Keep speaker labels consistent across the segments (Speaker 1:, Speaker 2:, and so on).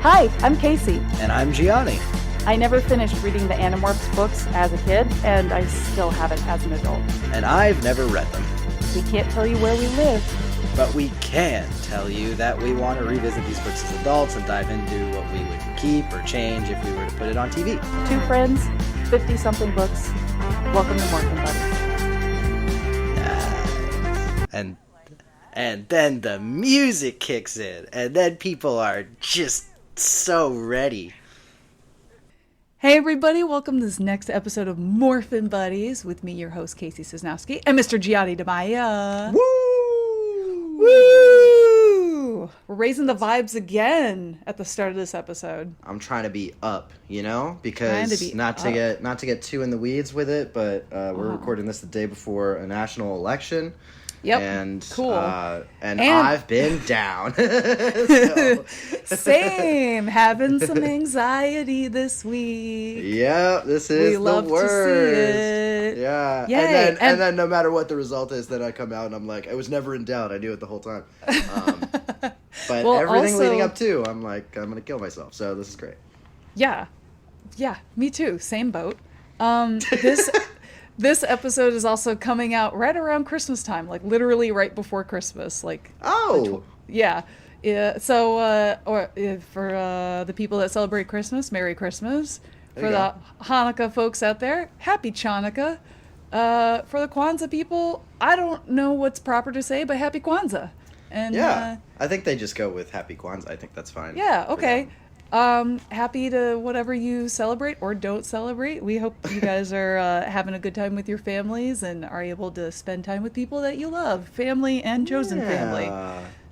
Speaker 1: Hi, I'm Casey.
Speaker 2: And I'm Gianni.
Speaker 1: I never finished reading the Animorphs books as a kid, and I still haven't as an adult.
Speaker 2: And I've never read them.
Speaker 1: We can't tell you where we live.
Speaker 2: But we can tell you that we want to revisit these books as adults and dive into what we would keep or change if we were to put it on TV.
Speaker 1: Two friends, 50-something books. Welcome to Morphin Buddies.
Speaker 2: And then the music kicks in, and then people are just so ready.
Speaker 1: Hey everybody, welcome to this next episode of Morphin Buddies with me, your host, Casey Cisnowski, and Mr. Gianni DeMaia.
Speaker 2: Woo!
Speaker 1: Woo! We're raising the vibes again at the start of this episode.
Speaker 2: I'm trying to be up, because not to get too in the weeds with it, but we're recording this the day before a national election.
Speaker 1: Yep.
Speaker 2: And
Speaker 1: cool.
Speaker 2: And I've been down. So.
Speaker 1: Same. Having some anxiety this week.
Speaker 2: Yeah, this is
Speaker 1: we love
Speaker 2: the worst.
Speaker 1: To see it.
Speaker 2: Yeah.
Speaker 1: Yay.
Speaker 2: And then no matter what the result is, then I come out and I'm like, I was never in doubt. I knew it the whole time. But
Speaker 1: well,
Speaker 2: everything
Speaker 1: also,
Speaker 2: leading up to, I'm like, I'm going to kill myself. So this is great.
Speaker 1: Yeah. Yeah, me too. Same boat. This episode is also coming out right around Christmas time, like literally right before Christmas. Like, yeah. So, for the people that celebrate Christmas, Merry Christmas. For the Hanukkah folks out there, Happy Chanukah. For the Kwanzaa people, I don't know what's proper to say, but Happy Kwanzaa. And
Speaker 2: yeah, I think they just go with Happy Kwanzaa. I think that's fine.
Speaker 1: Yeah. Okay. Happy to whatever you celebrate or don't celebrate. We hope you guys are having a good time with your families and are able to spend time with people that you love, family and chosen family.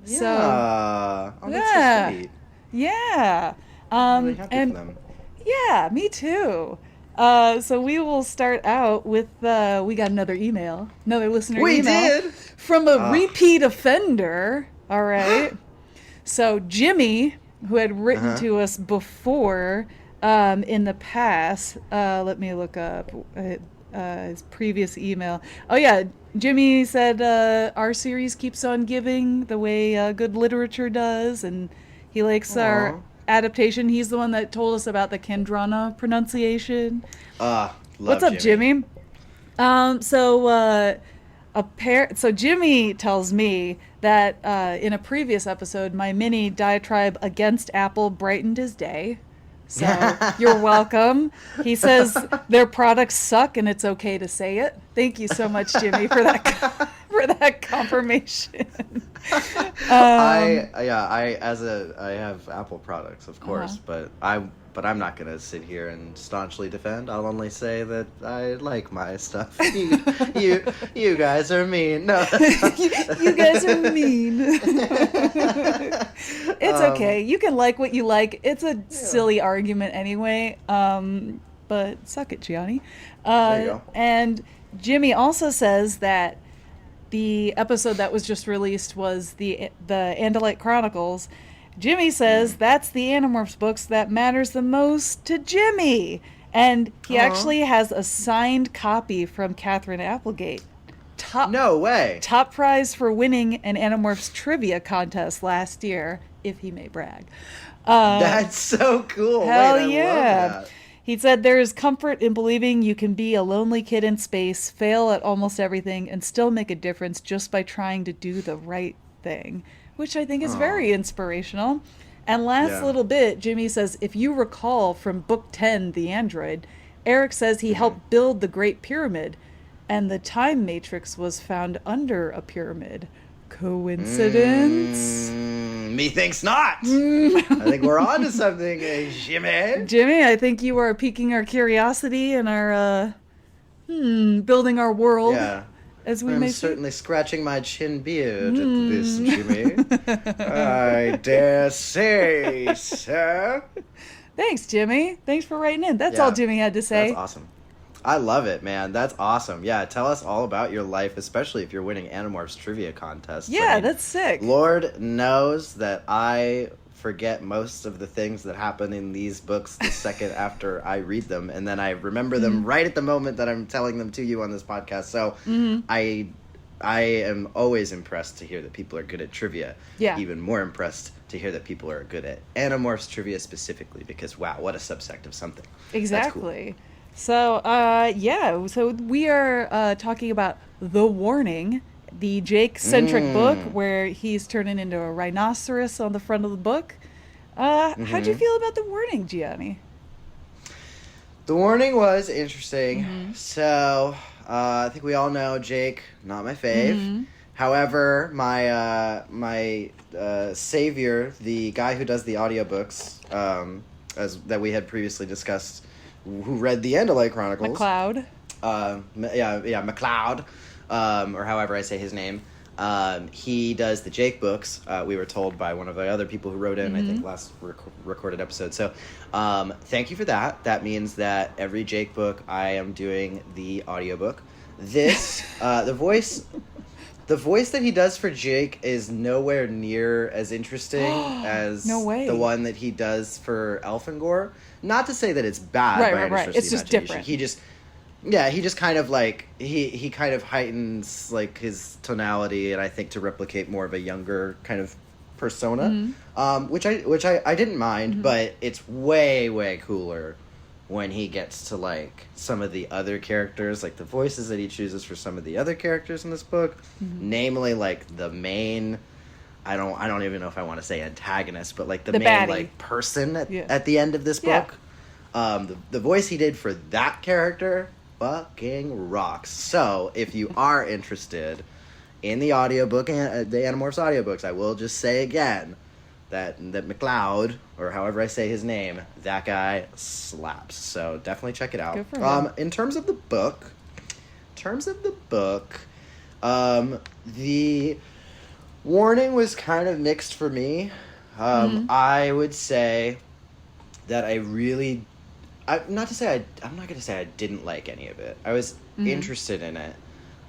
Speaker 1: So,
Speaker 2: that's so sweet.
Speaker 1: Yeah.
Speaker 2: I'm really happy for them.
Speaker 1: Yeah, me too. So we will start out with we got another listener email.
Speaker 2: We did
Speaker 1: from a repeat offender. All right. So Jimmy, who had written to us before in the past. Let me look up his previous email. Oh, yeah. Jimmy said our series keeps on giving the way good literature does, and he likes our adaptation. He's the one that told us about the Kendrana pronunciation. What's up, Jimmy? So Jimmy tells me that in a previous episode, my mini diatribe against Apple brightened his day. So you're welcome. He says their products suck and it's okay to say it. Thank you so much, Jimmy, for that confirmation. I
Speaker 2: have Apple products, of course, but I'm not going to sit here and staunchly defend. I'll only say that I like my stuff. You guys are mean. No,
Speaker 1: you guys are mean. It's okay. You can like what you like. It's a silly argument anyway. But suck it, Gianni.
Speaker 2: There you go.
Speaker 1: And Jimmy also says that the episode that was just released was the Andalite Chronicles. Jimmy says that's the Animorphs books that matters the most to Jimmy. And he actually has a signed copy from Catherine Applegate.
Speaker 2: No way.
Speaker 1: Top prize for winning an Animorphs trivia contest last year, if he may brag.
Speaker 2: That's so cool.
Speaker 1: Hell
Speaker 2: I
Speaker 1: yeah.
Speaker 2: love that.
Speaker 1: He said there is comfort in believing you can be a lonely kid in space, fail at almost everything, and still make a difference just by trying to do the right thing, which I think is very inspirational. And last little bit, Jimmy says, if you recall from book 10, The Android, Eric says he helped build the Great Pyramid, and the time matrix was found under a pyramid. Coincidence?
Speaker 2: Methinks not. I think we're on to something, Jimmy.
Speaker 1: Jimmy, I think you are piquing our curiosity and our building our world. Yeah.
Speaker 2: I'm certainly scratching my chin beard at this, Jimmy. I dare say, sir.
Speaker 1: Thanks, Jimmy. Thanks for writing in. That's all Jimmy had to say.
Speaker 2: That's awesome. I love it, man. That's awesome. Yeah, tell us all about your life, especially if you're winning Animorphs trivia contests.
Speaker 1: Yeah, that's sick.
Speaker 2: Lord knows that I forget most of the things that happen in these books the second after I read them, and then I remember them right at the moment that I'm telling them to you on this podcast. So I am always impressed to hear that people are good at trivia.
Speaker 1: Yeah.
Speaker 2: Even more impressed to hear that people are good at Animorphs trivia specifically, because wow, what a subsect of something.
Speaker 1: Exactly. So, so we are talking about The Warning, the Jake-centric book
Speaker 2: Mm.
Speaker 1: where he's turning into a rhinoceros on the front of the book. How'd you
Speaker 2: Mm-hmm.
Speaker 1: feel about The Warning, Gianni?
Speaker 2: The Warning was interesting.
Speaker 1: Mm-hmm.
Speaker 2: So, I think we all know Jake, not my fave.
Speaker 1: Mm-hmm.
Speaker 2: However, my savior, the guy who does the audiobooks, as that we had previously discussed, who read the Andalite Chronicles.
Speaker 1: McLeod.
Speaker 2: McLeod, or however I say his name. He does the Jake books. We were told by one of the other people who wrote in, I think, last recorded episode. So, thank you for that. That means that every Jake book, I am doing the audiobook. This, the voice that he does for Jake is nowhere near as interesting as
Speaker 1: No way.
Speaker 2: the one that he does for Elfangor. Not to say that it's bad
Speaker 1: Right,
Speaker 2: by
Speaker 1: right,
Speaker 2: any
Speaker 1: right.
Speaker 2: stretch of
Speaker 1: It's
Speaker 2: the
Speaker 1: just
Speaker 2: imagination.
Speaker 1: different.
Speaker 2: He just kind of like he kind of heightens like his tonality, and I think to replicate more of a younger kind of persona, which I didn't mind, but it's way cooler when he gets to like some of the other characters, like the voices that he chooses for some of the other characters in this book, namely like the main. I don't even know if I want to say antagonist, but like the main
Speaker 1: baddie.
Speaker 2: like person at the end of this book. The voice he did for that character fucking rocks. So if you are interested in the audiobook and the Animorphs audiobooks, I will just say again that McLeod, or however I say his name, that guy slaps. So definitely check it out.
Speaker 1: Good for him.
Speaker 2: In terms of the book, the Warning was kind of mixed for me. I would say that I'm not going to say I didn't like any of it. I was interested in it.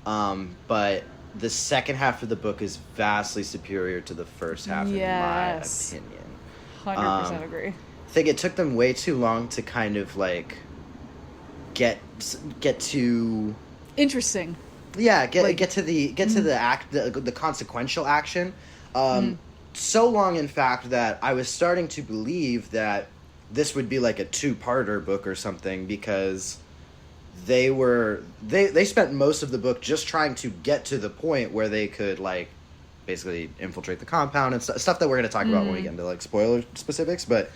Speaker 2: But the second half of the book is vastly superior to the first half, in my opinion.
Speaker 1: 100% agree.
Speaker 2: I think it took them way too long to kind of like get to
Speaker 1: Interesting.
Speaker 2: get to the consequential action. So long, in fact, that I was starting to believe that this would be like a two-parter book or something, because they spent most of the book just trying to get to the point where they could like basically infiltrate the compound and stuff that we're going to talk about when we get into like spoiler specifics. But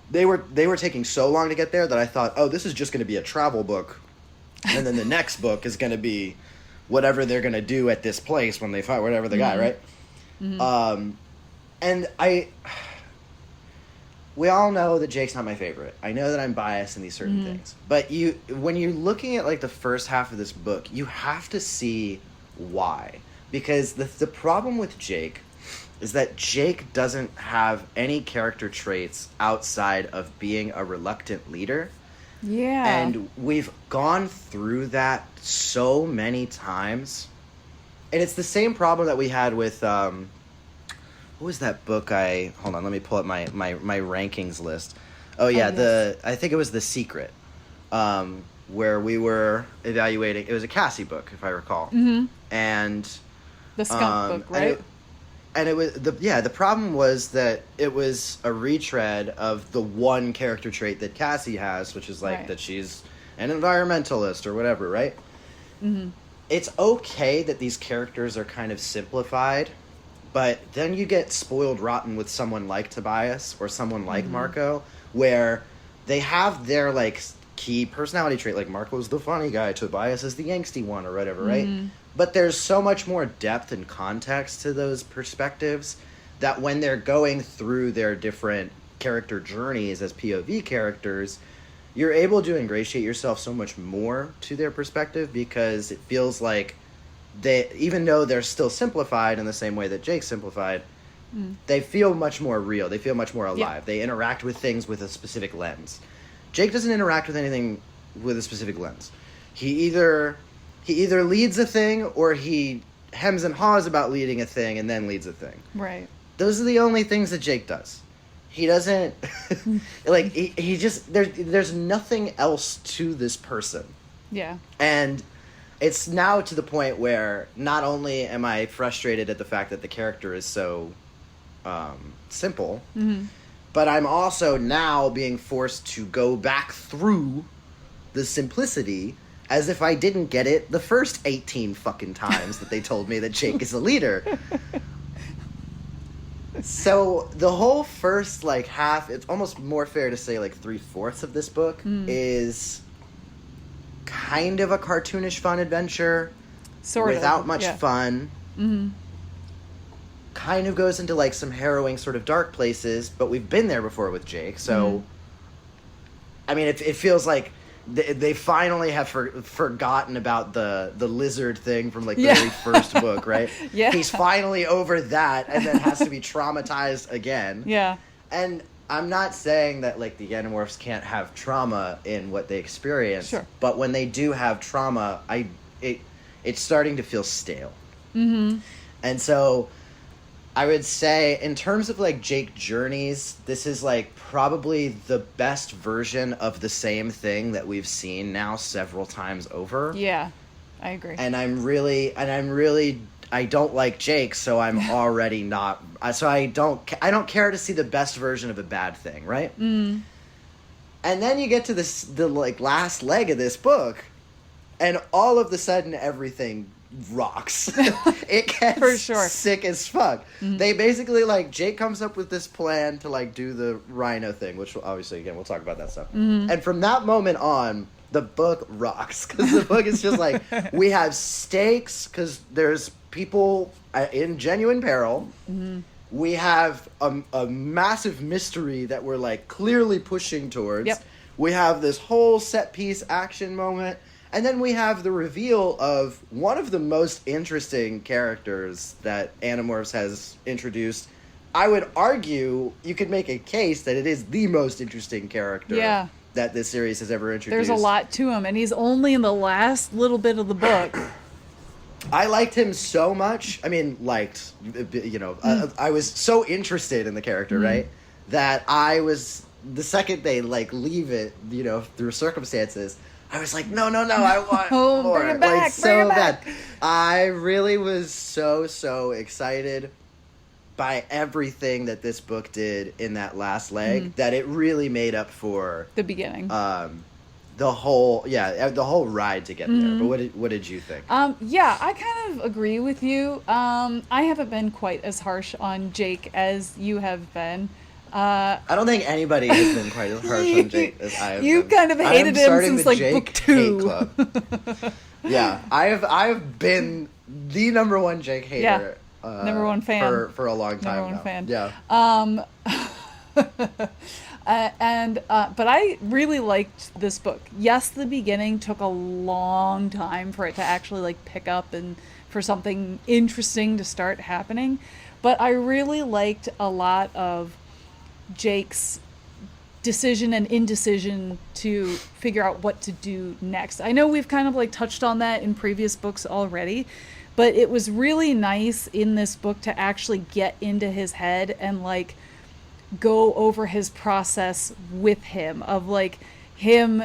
Speaker 2: they were taking so long to get there that I thought, oh, this is just going to be a travel book, and then the next book is going to be whatever they're going to do at this place when they fight whatever the guy, right? And we all know that Jake's not my favorite. I know that I'm biased in these certain things. But when you're looking at like the first half of this book, you have to see why. Because the problem with Jake is that Jake doesn't have any character traits outside of being a reluctant leader.
Speaker 1: Yeah.
Speaker 2: And we've gone through that so many times. And it's the same problem that we had with what was that book hold on, let me pull up my rankings list. Oh yeah,
Speaker 1: yes.
Speaker 2: I think it was The Secret. Where we were evaluating, it was a Cassie book, if I recall. And
Speaker 1: the skunk book, right?
Speaker 2: And it was the problem was that it was a retread of the one character trait that Cassie has, which is like that she's an environmentalist or whatever, right? It's okay that these characters are kind of simplified, but then you get spoiled rotten with someone like Tobias or someone like Marco, where they have their like key personality trait, like Marco's the funny guy, Tobias is the angsty one or whatever, right? But there's so much more depth and context to those perspectives that when they're going through their different character journeys as POV characters, you're able to ingratiate yourself so much more to their perspective, because it feels like they, even though they're still simplified in the same way that Jake's simplified, they feel much more real. They feel much more alive. They interact with things with a specific lens. Jake doesn't interact with anything with a specific lens. He either leads a thing, or he hems and haws about leading a thing and then leads a thing.
Speaker 1: Right.
Speaker 2: Those are the only things that Jake does. He doesn't like he just there's nothing else to this person.
Speaker 1: Yeah.
Speaker 2: And it's now to the point where not only am I frustrated at the fact that the character is so simple, but I'm also now being forced to go back through the simplicity as if I didn't get it the first 18 fucking times that they told me that Jake is a leader. So the whole first, like, half, it's almost more fair to say, like, 3/4 of this book is kind of a cartoonish fun adventure.
Speaker 1: Sort of.
Speaker 2: Without much fun.
Speaker 1: Mm-hmm.
Speaker 2: Kind of goes into, like, some harrowing sort of dark places, but we've been there before with Jake, so... I mean, it feels like they finally have forgotten about the lizard thing from, like, the very first book, right?
Speaker 1: Yeah.
Speaker 2: He's finally over that, and then has to be traumatized again.
Speaker 1: Yeah.
Speaker 2: And I'm not saying that, like, the Animorphs can't have trauma in what they experience.
Speaker 1: Sure.
Speaker 2: But when they do have trauma, it's starting to feel stale.
Speaker 1: Mm-hmm.
Speaker 2: And so I would say, in terms of, like, Jake journeys, this is, like, probably the best version of the same thing that we've seen now several times over.
Speaker 1: Yeah, I agree.
Speaker 2: And I don't like Jake, so I'm already not. So I don't care to see the best version of a bad thing, right?
Speaker 1: Mm.
Speaker 2: And then you get to the like last leg of this book, and all of the sudden everything rocks. It gets
Speaker 1: For sure.
Speaker 2: sick as fuck. Mm-hmm. They basically, like, Jake comes up with this plan to, like, do the rhino thing, which obviously, again, we'll talk about that stuff.
Speaker 1: Mm-hmm.
Speaker 2: And from that moment on, the book rocks, because the book is just like, we have stakes because there's people in genuine peril.
Speaker 1: Mm-hmm.
Speaker 2: We have a massive mystery that we're, like, clearly pushing towards.
Speaker 1: Yep.
Speaker 2: We have this whole set piece action moment. And then we have the reveal of one of the most interesting characters that Animorphs has introduced. I would argue you could make a case that it is the most interesting character that this series has ever introduced.
Speaker 1: There's a lot to him, and he's only in the last little bit of the book.
Speaker 2: I liked him so much. I mean, I was so interested in the character, right? That I was, the second they, like, leave it, through circumstances, I was like, no, I want more.
Speaker 1: Bring it back,
Speaker 2: like, so
Speaker 1: bring it back.
Speaker 2: bad. I really was so excited by everything that this book did in that last leg, that it really made up for
Speaker 1: the beginning.
Speaker 2: The whole ride to get there. But what did you think?
Speaker 1: Yeah, I kind of agree with you. I haven't been quite as harsh on Jake as you have been.
Speaker 2: I don't think anybody has been quite as harsh on Jake as I have.
Speaker 1: You've kind of hated him since, like, book 2.
Speaker 2: Club. Yeah, I've been the number one Jake hater.
Speaker 1: Number one fan
Speaker 2: for a long time.
Speaker 1: Number one fan.
Speaker 2: Yeah.
Speaker 1: But I really liked this book. Yes, the beginning took a long time for it to actually, like, pick up and for something interesting to start happening. But I really liked a lot of Jake's decision and indecision to figure out what to do next. I know we've kind of, like, touched on that in previous books already, but it was really nice in this book to actually get into his head and, like, go over his process with him, of, like, him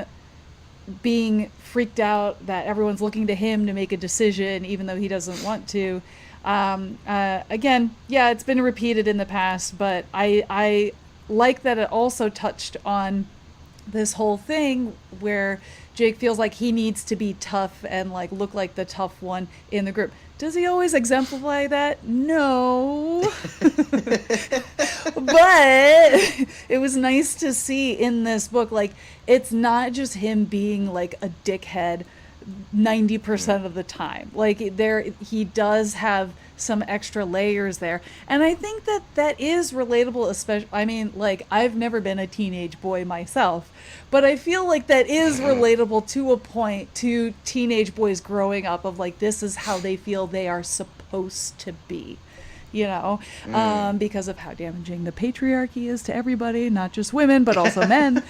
Speaker 1: being freaked out that everyone's looking to him to make a decision even though he doesn't want to. Again, yeah, it's been repeated in the past, but I like that it also touched on this whole thing where Jake feels like he needs to be tough and, like, look like the tough one in the group. Does he always exemplify that? No. But it was nice to see in this book, like, it's not just him being, like, a dickhead 90% of the time. Like, he does have some extra layers there, and I think that is relatable, especially, I mean, like, I've never been a teenage boy myself, but I feel like that is relatable to a point to teenage boys growing up, of, like, this is how they feel they are supposed to be, because of how damaging the patriarchy is to everybody, not just women, but also men.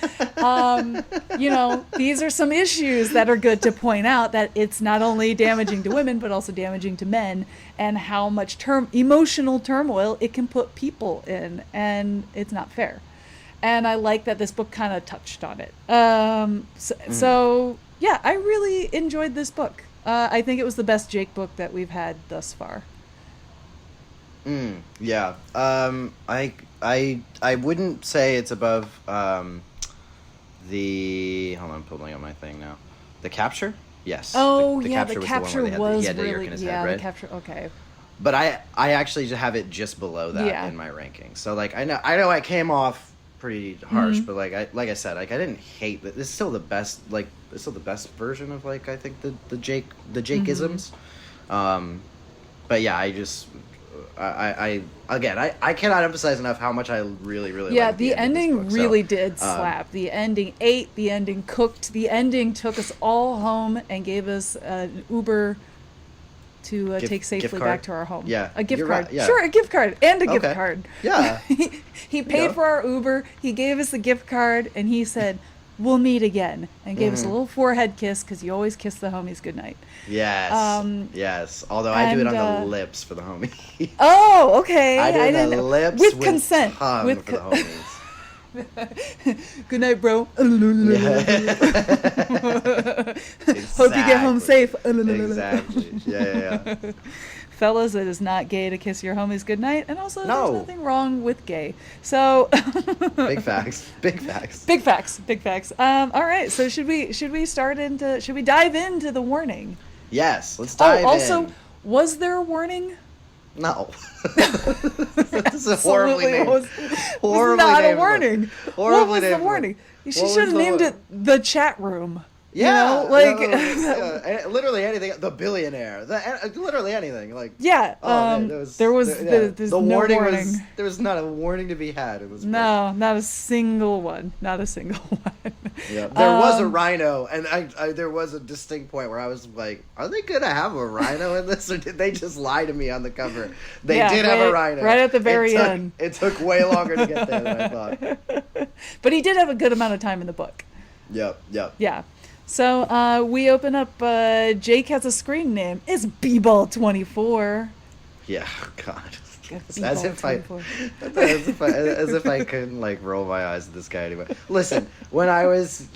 Speaker 1: These are some issues that are good to point out, that it's not only damaging to women, but also damaging to men, and how much emotional turmoil it can put people in, and it's not fair. And I like that this book kind of touched on it. So yeah, I really enjoyed this book. I think it was the best Jake book that we've had thus far.
Speaker 2: Yeah. I wouldn't say it's above the. Hold on, I'm pulling up my thing now. The capture? Yes.
Speaker 1: Oh,
Speaker 2: the
Speaker 1: yeah, the
Speaker 2: capture
Speaker 1: capture
Speaker 2: was the one where
Speaker 1: was
Speaker 2: he had the
Speaker 1: really,
Speaker 2: yerk in his
Speaker 1: yeah,
Speaker 2: head, right?
Speaker 1: the capture, okay.
Speaker 2: But I actually have it just below that in my ranking. So like I know I came off pretty harsh, but like I said, like I didn't hate that. This is still the best, like it's still the best version of like I think the Jake-isms. But yeah, I again I cannot emphasize enough how much I really like
Speaker 1: the ending
Speaker 2: of this book.
Speaker 1: really
Speaker 2: So,
Speaker 1: did slap. The ending ate, the ending cooked, the ending took us all home and gave us an Uber to take safely back to our home.
Speaker 2: Yeah,
Speaker 1: a gift card.
Speaker 2: Right, yeah.
Speaker 1: Sure, a gift card and a gift card.
Speaker 2: Yeah,
Speaker 1: he paid for our Uber. He gave us a gift card, and he said, "We'll meet again," and gave us a little forehead kiss because you always kiss the homies goodnight.
Speaker 2: Yes, yes. Although I do it on the lips for the homie.
Speaker 1: Oh, okay.
Speaker 2: I do
Speaker 1: didn't
Speaker 2: the
Speaker 1: know.
Speaker 2: lips
Speaker 1: with consent.
Speaker 2: With for the homies.
Speaker 1: Good night, bro.
Speaker 2: Exactly.
Speaker 1: Hope you get home safe.
Speaker 2: Exactly. Yeah.
Speaker 1: Fellas, it is not gay to kiss your homies goodnight, and also
Speaker 2: No.
Speaker 1: there's nothing wrong with gay. So
Speaker 2: Big facts. Big facts.
Speaker 1: Big facts. Big facts. All right. So should we dive into the warning?
Speaker 2: Yes. Let's dive
Speaker 1: also,
Speaker 2: in.
Speaker 1: was there a warning?
Speaker 2: No. This is a horribly named.
Speaker 1: Was not a warning. What was the warning? She should have named it the chat room.
Speaker 2: Yeah,
Speaker 1: Literally
Speaker 2: anything. The billionaire. Literally anything. Like
Speaker 1: there was
Speaker 2: the
Speaker 1: no warning.
Speaker 2: There was not a warning to be had. It was
Speaker 1: not a single one. Not a single one.
Speaker 2: Yeah, there was a rhino, and I there was a distinct point where I was like, "Are they gonna have a rhino in this, or did they just lie to me on the cover?" They did have a rhino
Speaker 1: right at the very end.
Speaker 2: It took way longer to get there than I thought.
Speaker 1: But he did have a good amount of time in the book.
Speaker 2: Yep.
Speaker 1: Yeah. So we open up. Jake has a screen name. It's B-Ball24.
Speaker 2: Yeah, God.
Speaker 1: As
Speaker 2: if I couldn't like roll my eyes at this guy anyway. Listen, when I was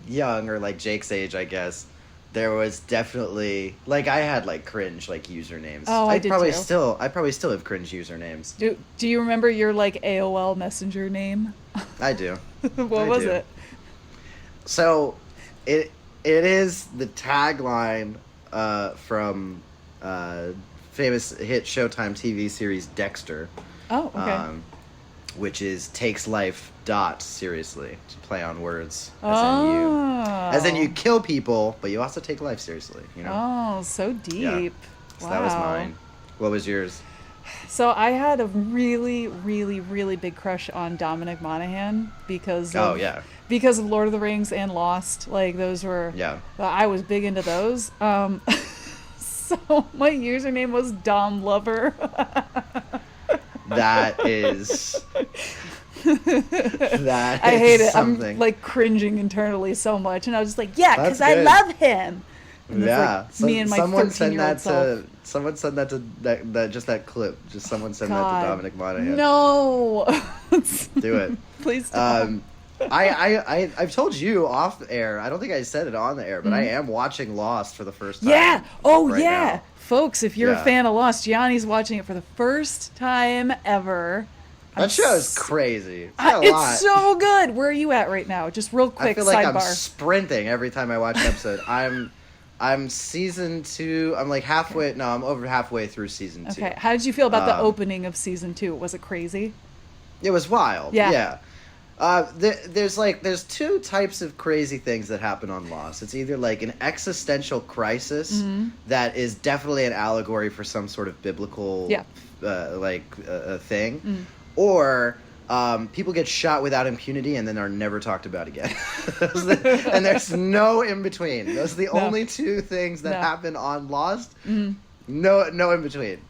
Speaker 2: young, or like Jake's age, I guess, there was definitely like I had like cringe like usernames.
Speaker 1: Oh, I did
Speaker 2: probably
Speaker 1: too.
Speaker 2: I probably still have cringe usernames.
Speaker 1: Do you remember your like AOL Messenger name?
Speaker 2: I do.
Speaker 1: What was it?
Speaker 2: So, it is the tagline from famous hit Showtime TV series Dexter.
Speaker 1: Oh, okay.
Speaker 2: Which is takes life seriously, to play on words. As in you kill people, but you also take life seriously. You know.
Speaker 1: Oh, so deep. Yeah.
Speaker 2: So
Speaker 1: wow.
Speaker 2: that was mine. What was yours?
Speaker 1: So I had a really, really, really big crush on Dominic Monaghan because of Lord of the Rings and Lost. Like those were.
Speaker 2: Yeah.
Speaker 1: I was big into those. So my username was Dom Lover.
Speaker 2: That is.
Speaker 1: I hate it.
Speaker 2: Something.
Speaker 1: I'm like cringing internally so much, and I was just like, yeah, because I love him. And
Speaker 2: yeah,
Speaker 1: like me and my 13-year-old self.
Speaker 2: Someone sent that to that clip. Just someone send that to Dominic Monaghan.
Speaker 1: No,
Speaker 2: do it,
Speaker 1: please. Don't.
Speaker 2: I've told you off air. I don't think I said it on the air, but I am watching Lost for the first time.
Speaker 1: Yeah. Oh
Speaker 2: right
Speaker 1: yeah,
Speaker 2: now.
Speaker 1: Folks, if you're a fan of Lost, Gianni's watching it for the first time ever.
Speaker 2: That show is crazy.
Speaker 1: It's so good. Where are you at right now? Just real quick.
Speaker 2: I feel like
Speaker 1: sidebar.
Speaker 2: I'm sprinting every time I watch an episode. I'm season 2. I'm like halfway. No, I'm over halfway through season 2.
Speaker 1: Okay. How did you feel about the opening of season 2? Was it crazy?
Speaker 2: It was wild.
Speaker 1: Yeah.
Speaker 2: There's two types of crazy things that happen on Lost. It's either like an existential crisis that is definitely an allegory for some sort of biblical thing, or people get shot without impunity and then are never talked about again. And there's no in between. Those are the only two things that happen on Lost. No in between.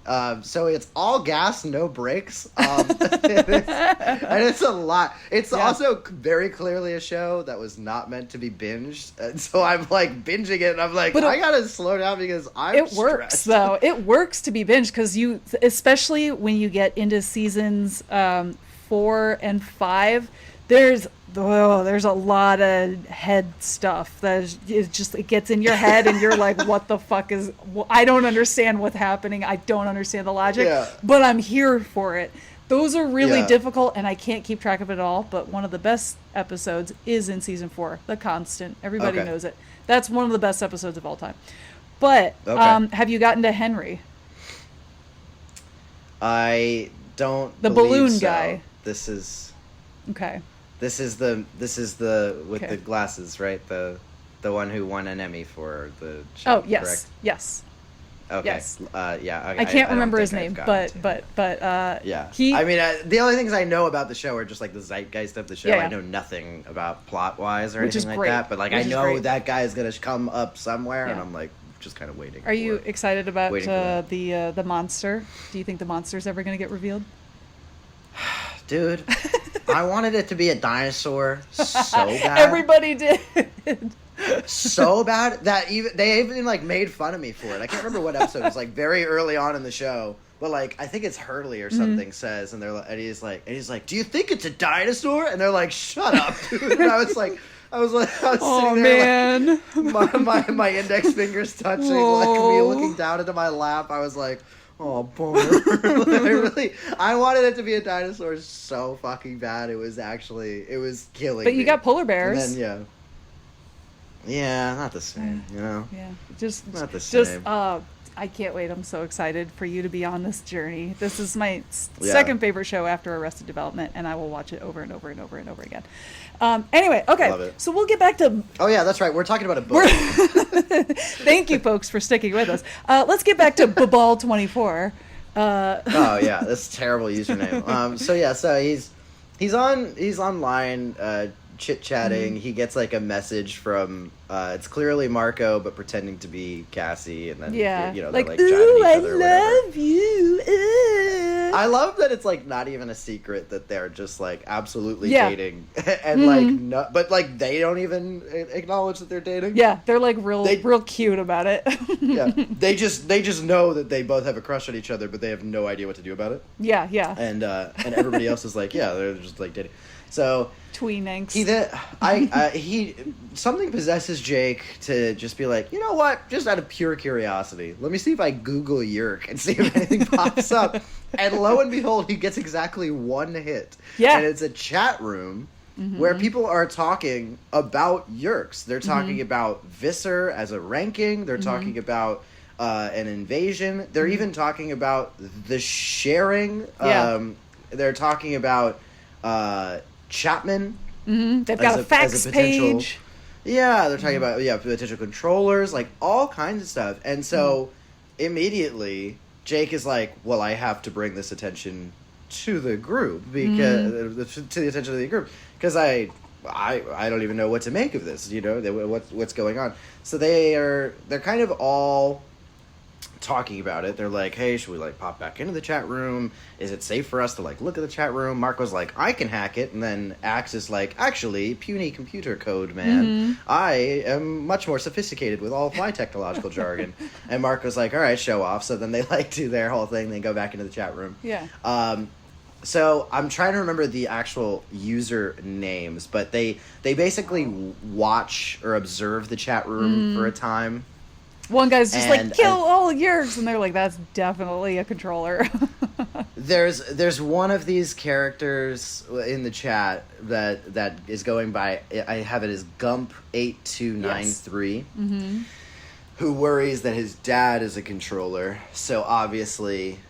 Speaker 2: So it's all gas, no brakes. And it's a lot. It's also very clearly a show that was not meant to be binged. And so I'm like binging it, and I'm like, I gotta slow down because
Speaker 1: It works though. It works to be binged because especially when you get into seasons 4 and 5, there's a lot of head stuff that is just, it gets in your head and you're like, what the fuck is, I don't understand what's happening. I don't understand the logic, but I'm here for it. Those are really difficult, and I can't keep track of it all, but one of the best episodes is in season 4, The Constant. Everybody knows it. That's one of the best episodes of all time. But have you gotten to Henry?
Speaker 2: I don't
Speaker 1: The
Speaker 2: believe
Speaker 1: balloon
Speaker 2: so.
Speaker 1: guy.
Speaker 2: This is
Speaker 1: Okay.
Speaker 2: This is the with the glasses, right? The one who won an Emmy for the show.
Speaker 1: Oh, yes.
Speaker 2: Correct?
Speaker 1: Yes.
Speaker 2: Okay.
Speaker 1: Yes.
Speaker 2: Yeah.
Speaker 1: I can't remember his name, but
Speaker 2: yeah.
Speaker 1: he.
Speaker 2: I mean, the only things I know about the show are just like the zeitgeist of the show.
Speaker 1: Yeah.
Speaker 2: I know nothing about plot wise or
Speaker 1: Which is
Speaker 2: anything like
Speaker 1: great.
Speaker 2: that. But like,
Speaker 1: Which
Speaker 2: I
Speaker 1: is
Speaker 2: know
Speaker 1: great.
Speaker 2: that guy is gonna come up somewhere, and
Speaker 1: Yeah.
Speaker 2: I'm like just kind of waiting.
Speaker 1: Are you excited about
Speaker 2: Waiting for that.
Speaker 1: the monster? Do you think the monster's ever going to get revealed?
Speaker 2: Dude, I wanted it to be a dinosaur so bad.
Speaker 1: Everybody did.
Speaker 2: So bad that they even like made fun of me for it. I can't remember what episode. It was like very early on in the show, but like I think it's Hurley or something says, and he's like, do you think it's a dinosaur? And they're like, shut up, dude. And I was
Speaker 1: Oh
Speaker 2: sitting there,
Speaker 1: man,
Speaker 2: like, my index fingers touching, like me looking down into my lap. I was like, oh, bummer. I wanted it to be a dinosaur so fucking bad. It was killing.
Speaker 1: But you
Speaker 2: me.
Speaker 1: got polar bears.
Speaker 2: And then yeah, not the same. You know.
Speaker 1: Yeah, just
Speaker 2: not the same.
Speaker 1: I can't wait. I'm so excited for you to be on this journey. This is my second favorite show after Arrested Development, and I will watch it over and over and over and over again. Anyway, okay,
Speaker 2: Love it.
Speaker 1: So we'll get back to...
Speaker 2: Oh, yeah, that's right. We're talking about a book.
Speaker 1: Thank you, folks, for sticking with us. Let's get back to Babal24.
Speaker 2: Oh, yeah, that's a terrible username. So he's online chit-chatting. He gets, like, a message from... it's clearly Marco, but pretending to be Cassie, and then, they're, like, jiving each other or whatever.
Speaker 1: I love you.
Speaker 2: I love that it's like not even a secret that they're just like absolutely dating, and like no, but like they don't even acknowledge that they're dating.
Speaker 1: Yeah, they're like real cute about it.
Speaker 2: Yeah, they just know that they both have a crush on each other, but they have no idea what to do about it.
Speaker 1: Yeah.
Speaker 2: And everybody else is like, yeah, they're just like dating. So
Speaker 1: tween angst.
Speaker 2: He something possesses Jake to just be like, you know what? Just out of pure curiosity, let me see if I Google Yerk and see if anything pops up. And lo and behold, he gets exactly one hit. Yeah, and it's a chat room where people are talking about Yerks. They're talking about Visser as a ranking. They're talking about an invasion. They're even talking about the sharing. They're talking about Chapman.
Speaker 1: They've got a fax page.
Speaker 2: Yeah, they're talking about potential controllers, like all kinds of stuff. And so immediately Jake is like, well, I have to bring this attention to the group because to the attention of the group because I don't even know what to make of this. You know, what's going on. So they're kind of all talking about it. They're like, hey, should we like pop back into the chat room? Is it safe for us to like look at the chat room? Marco's like, I can hack it. And then Axe is like, actually, puny computer code, man. I am much more sophisticated with all of my technological jargon. And Marco's like, all right, show off. So then they like do their whole thing. They go back into the chat room.
Speaker 1: Yeah.
Speaker 2: So I'm trying to remember the actual user names, but they basically watch or observe the chat room for a time.
Speaker 1: One guy's just like, kill all Yerks, and they're like, that's definitely a controller.
Speaker 2: There's one of these characters in the chat that is going by, I have it as Gump8293, who worries that his dad is a controller. So obviously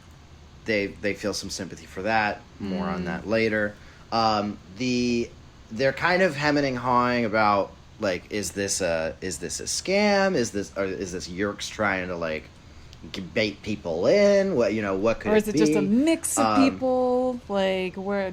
Speaker 2: they feel some sympathy for that. More on that later. They're kind of hemming and hawing about, like, is this a scam? Is this Yerks trying to like bait people in? What could it be?
Speaker 1: Or is it just a mix of people? Like, where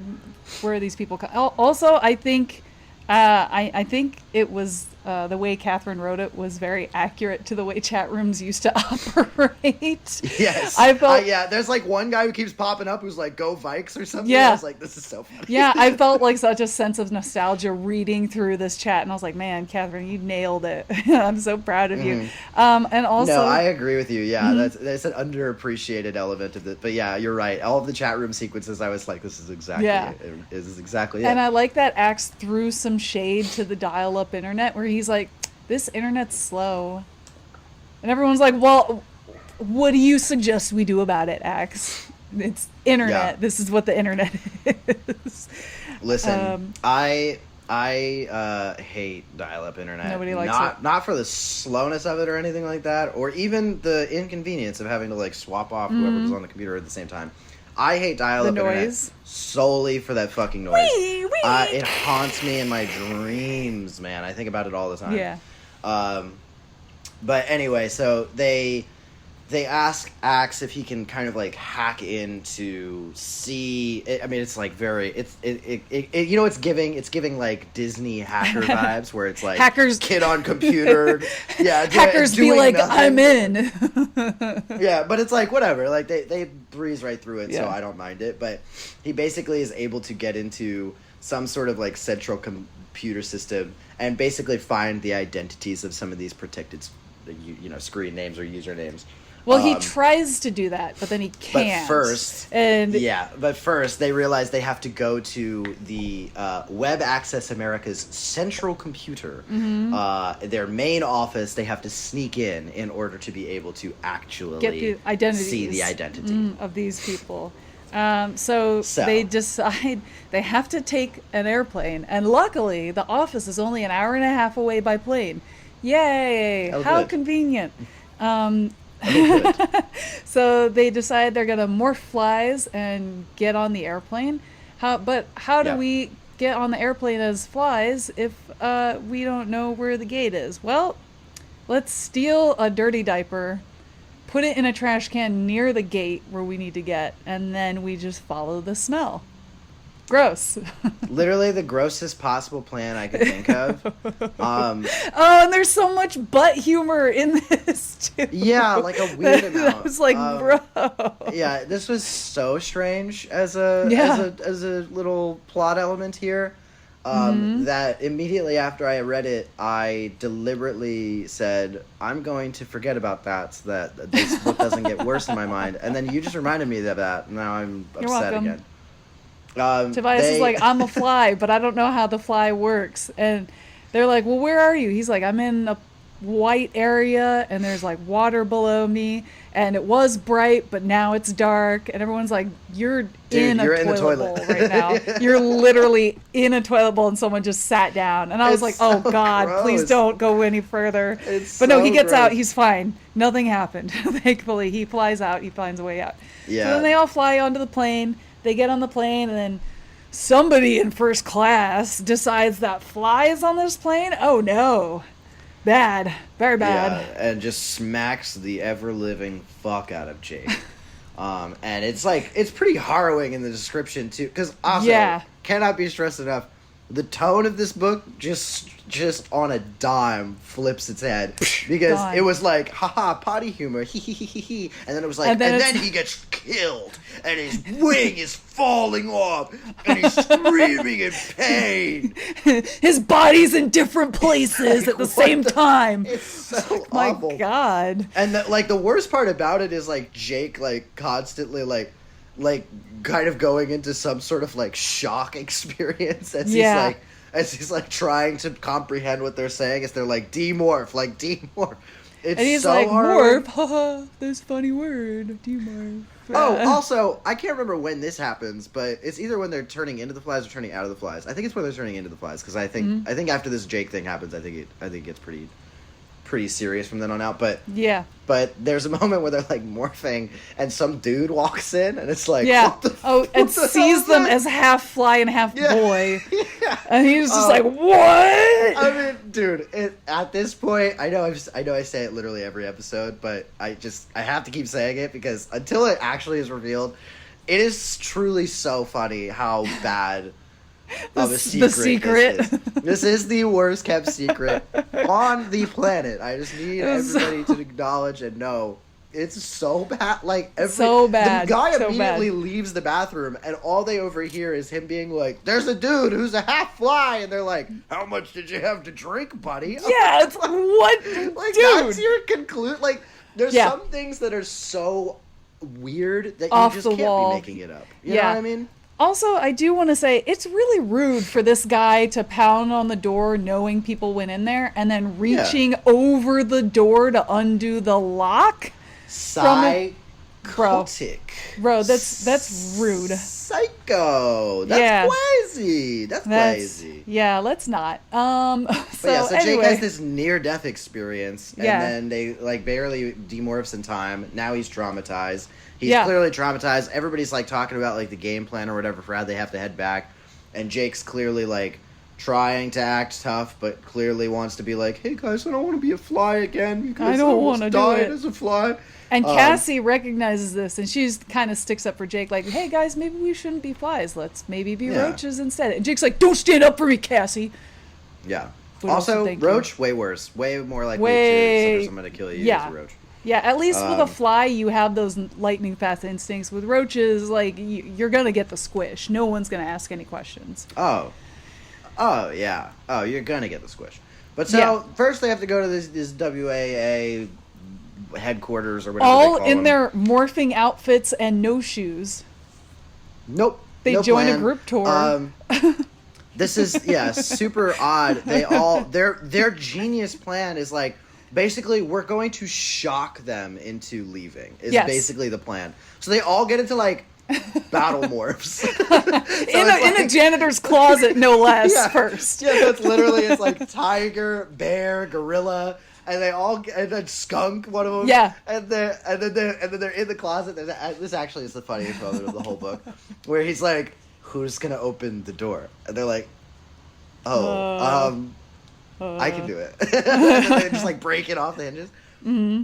Speaker 1: are these people? Also, I think it was the way Catherine wrote it was very accurate to the way chat rooms used to operate.
Speaker 2: Yes.
Speaker 1: I felt
Speaker 2: yeah, there's like one guy who keeps popping up who's like, go Vikes or something.
Speaker 1: Yeah.
Speaker 2: I was like, this is so funny.
Speaker 1: Yeah, I felt like such a sense of nostalgia reading through this chat, and I was like, man, Catherine, you nailed it. I'm so proud of you. And also,
Speaker 2: No, I agree with you. Yeah, that's an underappreciated element of it. But yeah, you're right. All of the chat room sequences, I was like, this is exactly it. This is exactly it.
Speaker 1: And I like that Axe threw some shade to the dial-up internet, where he's like, this internet's slow. And everyone's like, well, what do you suggest we do about it, Axe? It's internet.
Speaker 2: Yeah.
Speaker 1: This is what the internet is.
Speaker 2: Listen, I hate dial-up internet.
Speaker 1: Nobody likes it.
Speaker 2: Not for the slowness of it or anything like that, or even the inconvenience of having to like swap off whoever's on the computer at the same time. I hate dial-up internet solely for that fucking noise.
Speaker 1: Wee, wee.
Speaker 2: It haunts me in my dreams, man. I think about it all the time.
Speaker 1: Yeah.
Speaker 2: But anyway, so they ask Axe if he can kind of like hack into I mean, it's like very it's giving like Disney hacker vibes where it's like
Speaker 1: hackers
Speaker 2: kid on computer,
Speaker 1: hackers be like
Speaker 2: nothing.
Speaker 1: I'm in.
Speaker 2: Yeah, but it's like whatever, like they breeze right through it, so
Speaker 1: Yeah.
Speaker 2: I don't mind it. But he basically is able to get into some sort of like central computer system and basically find the identities of some of these protected screen names or usernames.
Speaker 1: Well, he tries to do that, but then he can't.
Speaker 2: But first they realize they have to go to the Web Access America's central computer, their main office. They have to sneak in order to be able to actually
Speaker 1: get the identities,
Speaker 2: see the identity
Speaker 1: of these people. So they decide they have to take an airplane, and luckily the office is only an hour and a half away by plane. Yay! How convenient. So they decide they're gonna morph flies and get on the airplane. How do we get on the airplane as flies if we don't know where the gate is? Well, let's steal a dirty diaper, put it in a trash can near the gate where we need to get, and then we just follow the smell. Gross.
Speaker 2: Literally the grossest possible plan I could think of.
Speaker 1: And there's so much butt humor in this too.
Speaker 2: Yeah, like a weird amount.
Speaker 1: I was like, bro.
Speaker 2: Yeah, this was so strange as a little plot element here. That immediately after I read it, I deliberately said, I'm going to forget about that so that this book doesn't get worse in my mind. And then you just reminded me of that, and now I'm upset again.
Speaker 1: Tobias is like, I'm a fly, but I don't know how the fly works. And they're like, well, where are you? He's like, I'm in a white area, and there's like water below me, and it was bright, but now it's dark. And everyone's like, you're in a toilet bowl right now. You're literally in a toilet bowl, and someone just sat down. And I was like, oh God,
Speaker 2: gross.
Speaker 1: Please don't go any further.
Speaker 2: But
Speaker 1: no, he gets
Speaker 2: gross.
Speaker 1: out. He's fine. Nothing happened. Thankfully, he flies out. He finds a way out.
Speaker 2: Yeah.
Speaker 1: So then they all fly onto the plane. They get on the plane, and then somebody in first class decides that flies on this plane. Oh no. Bad. Very bad.
Speaker 2: Yeah, and just smacks the ever-living fuck out of Jake. And it's like, it's pretty harrowing in the description too, because also, cannot be stressed enough, the tone of this book just on a dime flips its head, because it was like, haha, potty humor, hee hee hee hee hee, and then it was like, and then he gets killed, and his wing is falling off, and he's screaming in pain.
Speaker 1: His body's in different places at the same time.
Speaker 2: It's so
Speaker 1: my
Speaker 2: awful.
Speaker 1: My God.
Speaker 2: And the worst part about it is like Jake constantly like kind of going into some sort of like shock experience as he's trying to comprehend what they're saying, as they're like demorph. It's
Speaker 1: and he's
Speaker 2: so
Speaker 1: like,
Speaker 2: hard.
Speaker 1: morph, haha, this funny word, demorph.
Speaker 2: Oh, also, I can't remember when this happens, but it's either when they're turning into the flies or turning out of the flies. I think it's when they're turning into the flies, because I think after this Jake thing happens, I think it gets pretty serious from then on out. But there's a moment where they're like morphing, and some dude walks in, and it's like,
Speaker 1: and sees them as half fly and half boy, and he's just like, what?
Speaker 2: I mean, dude, at this point, I know I say it literally every episode, but I have to keep saying it, because until it actually is revealed, it is truly so funny how bad of a secret.
Speaker 1: The secret.
Speaker 2: This is the worst kept secret on the planet. I just need everybody to acknowledge and know it's so bad. Like
Speaker 1: so bad.
Speaker 2: The guy
Speaker 1: so
Speaker 2: immediately
Speaker 1: bad.
Speaker 2: leaves the bathroom, and all they overhear is him being like, "There's a dude who's a half fly," and they're like, "How much did you have to drink, buddy?"
Speaker 1: Yeah, it's what,
Speaker 2: like
Speaker 1: dude?
Speaker 2: that's your conclude. Like there's some things that are so weird that
Speaker 1: Off
Speaker 2: you
Speaker 1: the
Speaker 2: just can't
Speaker 1: wall.
Speaker 2: be making it up. You know what I mean?
Speaker 1: Also, I do want to say it's really rude for this guy to pound on the door knowing people went in there and then reaching over the door to undo the lock.
Speaker 2: Psychotic.
Speaker 1: Bro, that's rude.
Speaker 2: Psycho. That's crazy. That's crazy.
Speaker 1: Yeah, let's not. So
Speaker 2: Jake
Speaker 1: anyway.
Speaker 2: has this near-death experience, and then they like barely demorphs in time. Now he's traumatized. He's clearly traumatized. Everybody's like talking about like the game plan or whatever for how they have to head back, and Jake's clearly like trying to act tough, but clearly wants to be like, "Hey guys, I don't want to be a fly again because
Speaker 1: I don't want to do it
Speaker 2: as a fly."
Speaker 1: And Cassie recognizes this, and she's kind of sticks up for Jake, like, "Hey guys, maybe we shouldn't be flies. Let's maybe be roaches instead." And Jake's like, "Don't stand up for me, Cassie."
Speaker 2: Yeah.
Speaker 1: But
Speaker 2: also, roach, way worse. Way more likely to suffer someone to kill you as a roach.
Speaker 1: Yeah, at least with a fly, you have those lightning fast instincts. With roaches, like, you're going to get the squish. No one's going to ask any questions.
Speaker 2: Oh, yeah. Oh, you're going to get the squish. But so, first they have to go to this WAA headquarters or whatever
Speaker 1: all
Speaker 2: they call
Speaker 1: in
Speaker 2: them.
Speaker 1: their morphing outfits and no shoes.
Speaker 2: Nope.
Speaker 1: They join a group tour.
Speaker 2: This is, super odd. Their genius plan is like, basically, we're going to shock them into leaving, is basically the plan. So they all get into, like, battle morphs.
Speaker 1: In a janitor's closet, no less, first.
Speaker 2: Yeah, that's literally, it's like tiger, bear, gorilla, and they all, and then skunk, one of them.
Speaker 1: Yeah.
Speaker 2: And then they're in the closet. This actually is the funniest moment of the whole book, where he's like, "Who's gonna open the door?" And they're like, I can do it. And they just like break it off the hinges.
Speaker 1: Mm-hmm.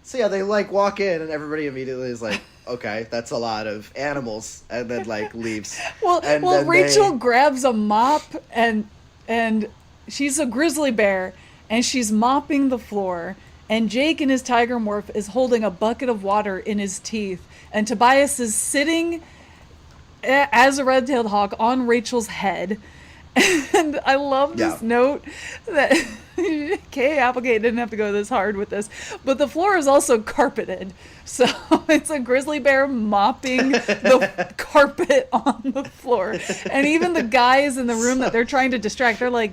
Speaker 2: So yeah, they like walk in and everybody immediately is like, okay, that's a lot of animals, and then like leaves.
Speaker 1: Well, Rachel grabs a mop and she's a grizzly bear and she's mopping the floor, and Jake in his tiger morph is holding a bucket of water in his teeth, and Tobias is sitting as a red-tailed hawk on Rachel's head. And I love this note that Kay Applegate didn't have to go this hard with this, but the floor is also carpeted. So it's a grizzly bear mopping the carpet on the floor. And even the guys in the room that they're trying to distract, they're like,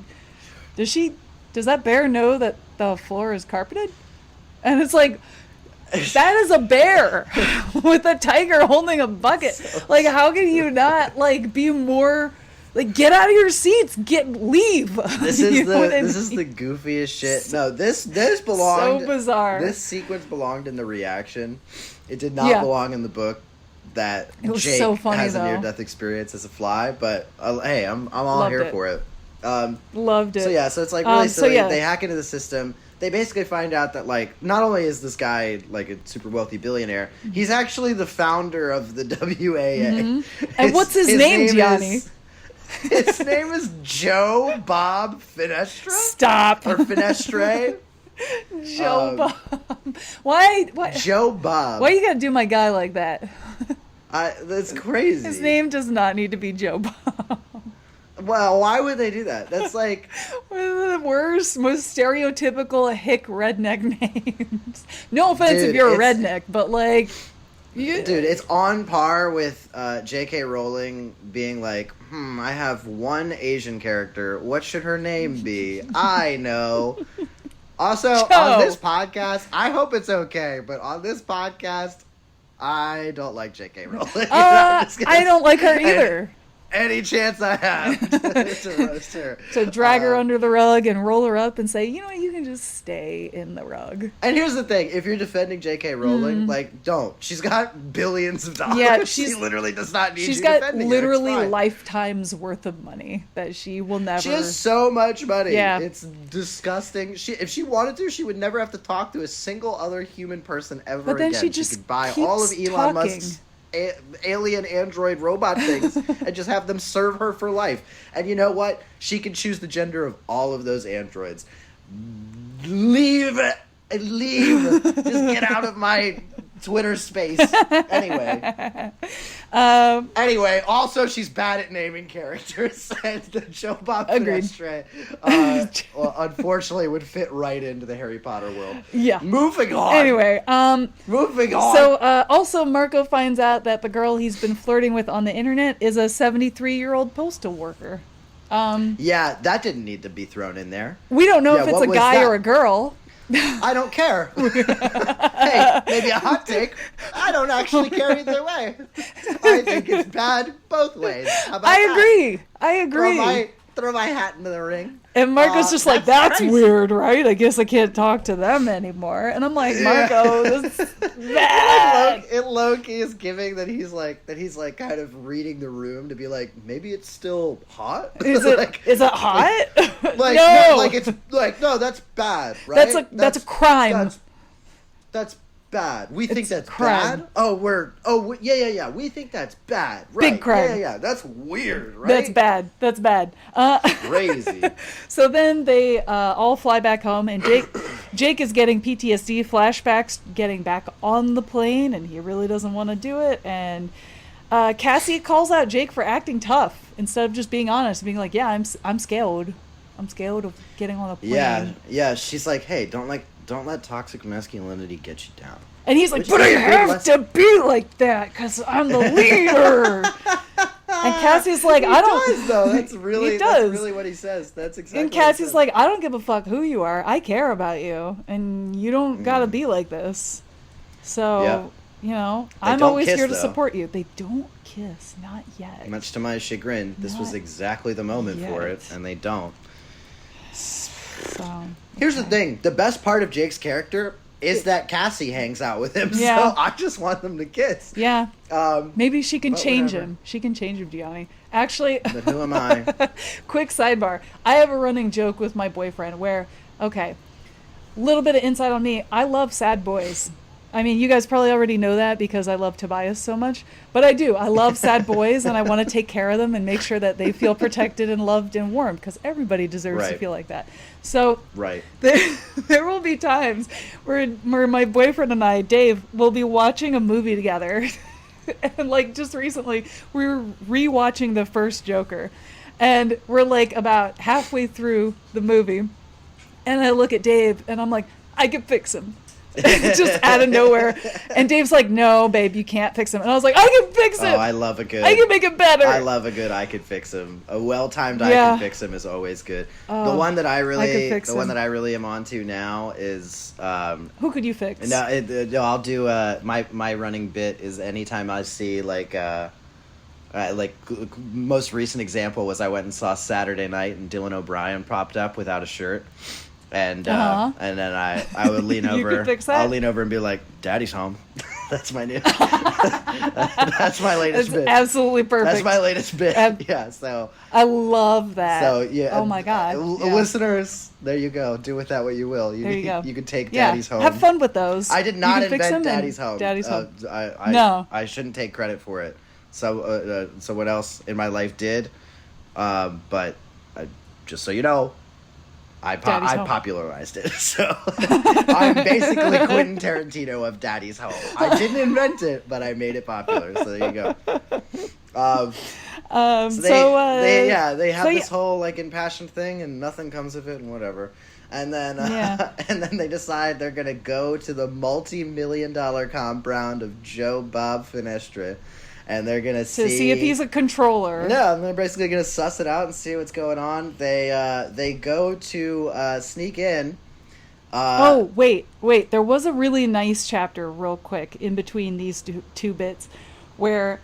Speaker 1: does that bear know that the floor is carpeted? And it's like, that is a bear with a tiger holding a bucket. Like, how can you not like be more... Like, get out of your seats. Leave.
Speaker 2: This is the goofiest shit. No, this belonged.
Speaker 1: So bizarre.
Speaker 2: This sequence belonged in the reaction. It did not belong in the book. That Jake
Speaker 1: so funny,
Speaker 2: has a near-death experience as a fly. But hey, I'm all here for it.
Speaker 1: Loved it.
Speaker 2: So it's like really silly. They hack into the system. They basically find out that like not only is this guy like a super wealthy billionaire, he's actually the founder of the WAA.
Speaker 1: Mm-hmm. And what's his name, Gianni?
Speaker 2: His name is Joe Bob Finestra?
Speaker 1: Stop.
Speaker 2: Or Finestre?
Speaker 1: Joe Bob. Why?
Speaker 2: Joe Bob.
Speaker 1: Why you gotta do my guy like that?
Speaker 2: That's crazy.
Speaker 1: His name does not need to be Joe Bob.
Speaker 2: Well, why would they do that? That's like...
Speaker 1: one of the worst, most stereotypical hick redneck names. No offense if you're a redneck, but like...
Speaker 2: Dude, it's on par with J.K. Rowling being like, I have one Asian character. What should her name be? I know. Also, on this podcast, I hope it's okay, but on this podcast, I don't like J.K. Rowling.
Speaker 1: I don't like her either.
Speaker 2: Any chance I have to roast her.
Speaker 1: To drag her under the rug and roll her up and say, you know what, you can just stay in the rug.
Speaker 2: And here's the thing, if you're defending J.K. Rowling, like, don't. She's got billions of dollars.
Speaker 1: Yeah,
Speaker 2: she literally does not need
Speaker 1: she's
Speaker 2: you
Speaker 1: got
Speaker 2: defending
Speaker 1: literally
Speaker 2: her.
Speaker 1: lifetimes worth of money that she will never...
Speaker 2: She has so much money.
Speaker 1: Yeah.
Speaker 2: It's disgusting. If she wanted to, she would never have to talk to a single other human person ever
Speaker 1: but then
Speaker 2: again.
Speaker 1: She just
Speaker 2: could buy
Speaker 1: keeps
Speaker 2: all of Elon
Speaker 1: talking.
Speaker 2: Musk's... alien android robot things and just have them serve her for life. And you know what? She can choose the gender of all of those androids. Leave. Just get out of my Twitter space. Anyway, also she's bad at naming characters, and the Joe Bob Finestre, well, unfortunately, would fit right into the Harry Potter world.
Speaker 1: Yeah.
Speaker 2: Moving on.
Speaker 1: Anyway,
Speaker 2: moving on.
Speaker 1: So, also Marco finds out that the girl he's been flirting with on the internet is a 73-year-old postal worker.
Speaker 2: Yeah, that didn't need to be thrown in there.
Speaker 1: We don't know if it's a guy or a girl.
Speaker 2: I don't care. Hey, maybe a hot take. I don't actually care either way. I think it's bad both ways. How about
Speaker 1: I agree.
Speaker 2: Throw my hat into the ring.
Speaker 1: And Marco's just like, that's weird, right? I guess I can't talk to them anymore. And I'm like, Marco, this is bad.
Speaker 2: It low-key is giving that he's like kind of reading the room to be like, maybe it's still hot?
Speaker 1: Is it hot?
Speaker 2: Like,
Speaker 1: no.
Speaker 2: It's like, no, that's bad, right?
Speaker 1: That's a crime.
Speaker 2: That's bad. We think that's
Speaker 1: crime.
Speaker 2: bad? Yeah. We think that's bad. Right.
Speaker 1: Big crime.
Speaker 2: Yeah. That's weird, right?
Speaker 1: That's bad.
Speaker 2: Crazy.
Speaker 1: So then they all fly back home, and Jake is getting PTSD flashbacks getting back on the plane, and he really doesn't want to do it. And Cassie calls out Jake for acting tough instead of just being honest, being like, yeah, I'm scared. I'm scared of getting on a plane.
Speaker 2: Yeah. She's like, hey, don't let toxic masculinity get you down.
Speaker 1: And he's like, but I have to be like that because I'm the leader. And Cassie's like, I don't.
Speaker 2: He does, though. That's really what he says. That's exactly.
Speaker 1: And Cassie's like, I don't give a fuck who you are. I care about you, and you don't gotta be like this. So, I'm always here to support you. They don't kiss, not yet.
Speaker 2: Much to my chagrin, this was exactly the moment for it, and they don't.
Speaker 1: So,
Speaker 2: here's the thing: the best part of Jake's character is that Cassie hangs out with him.
Speaker 1: Yeah.
Speaker 2: So I just want them to kiss.
Speaker 1: Yeah. Maybe she can change him. She can change him, Gianni. Actually,
Speaker 2: but who am I?
Speaker 1: Quick sidebar. I have a running joke with my boyfriend where, okay, little bit of insight on me. I love sad boys. I mean, you guys probably already know that because I love Tobias so much. But I do. I love sad boys, and I want to take care of them and make sure that they feel protected and loved and warm, because everybody deserves to feel like that. So there will be times where my boyfriend and I, Dave, will be watching a movie together. And like just recently, we were rewatching the first Joker. And we're like about halfway through the movie. And I look at Dave, and I'm like, I can fix him. Just out of nowhere. And Dave's like, no, babe, you can't fix him. And I was like, I can fix him.
Speaker 2: Oh, I love a good.
Speaker 1: I can make it better.
Speaker 2: I love a good I can fix him. A well-timed I can fix him is always good. The one that I really am onto now is
Speaker 1: who could you fix?
Speaker 2: No, I'll do my running bit is anytime I see like most recent example was I went and saw Saturday Night and Dylan O'Brien popped up without a shirt. And and then I would lean over. I'll lean over and be like, "Daddy's home." That's my new. That's my latest bit.
Speaker 1: Absolutely perfect.
Speaker 2: That's my latest bit. Yeah. So
Speaker 1: I love that.
Speaker 2: So yeah.
Speaker 1: Oh my god.
Speaker 2: Listeners, there you go. Do with that what you will.
Speaker 1: There you go.
Speaker 2: You can take Daddy's home.
Speaker 1: Have fun with those.
Speaker 2: I did not invent Daddy's home.
Speaker 1: Daddy's home.
Speaker 2: No. I shouldn't take credit for it. So someone else in my life did. But just so you know. I popularized it, so I'm basically Quentin Tarantino of Daddy's Home. I didn't invent it, but I made it popular. So there you go. They have this whole like impassioned thing, and nothing comes of it, and whatever. And then and then they decide they're gonna go to the multi-million-dollar compound of Joe Bob Finestre. And they're going to
Speaker 1: see if he's a controller.
Speaker 2: No, and they're basically going to suss it out and see what's going on. They go to sneak in.
Speaker 1: Wait. There was a really nice chapter real quick in between these two bits where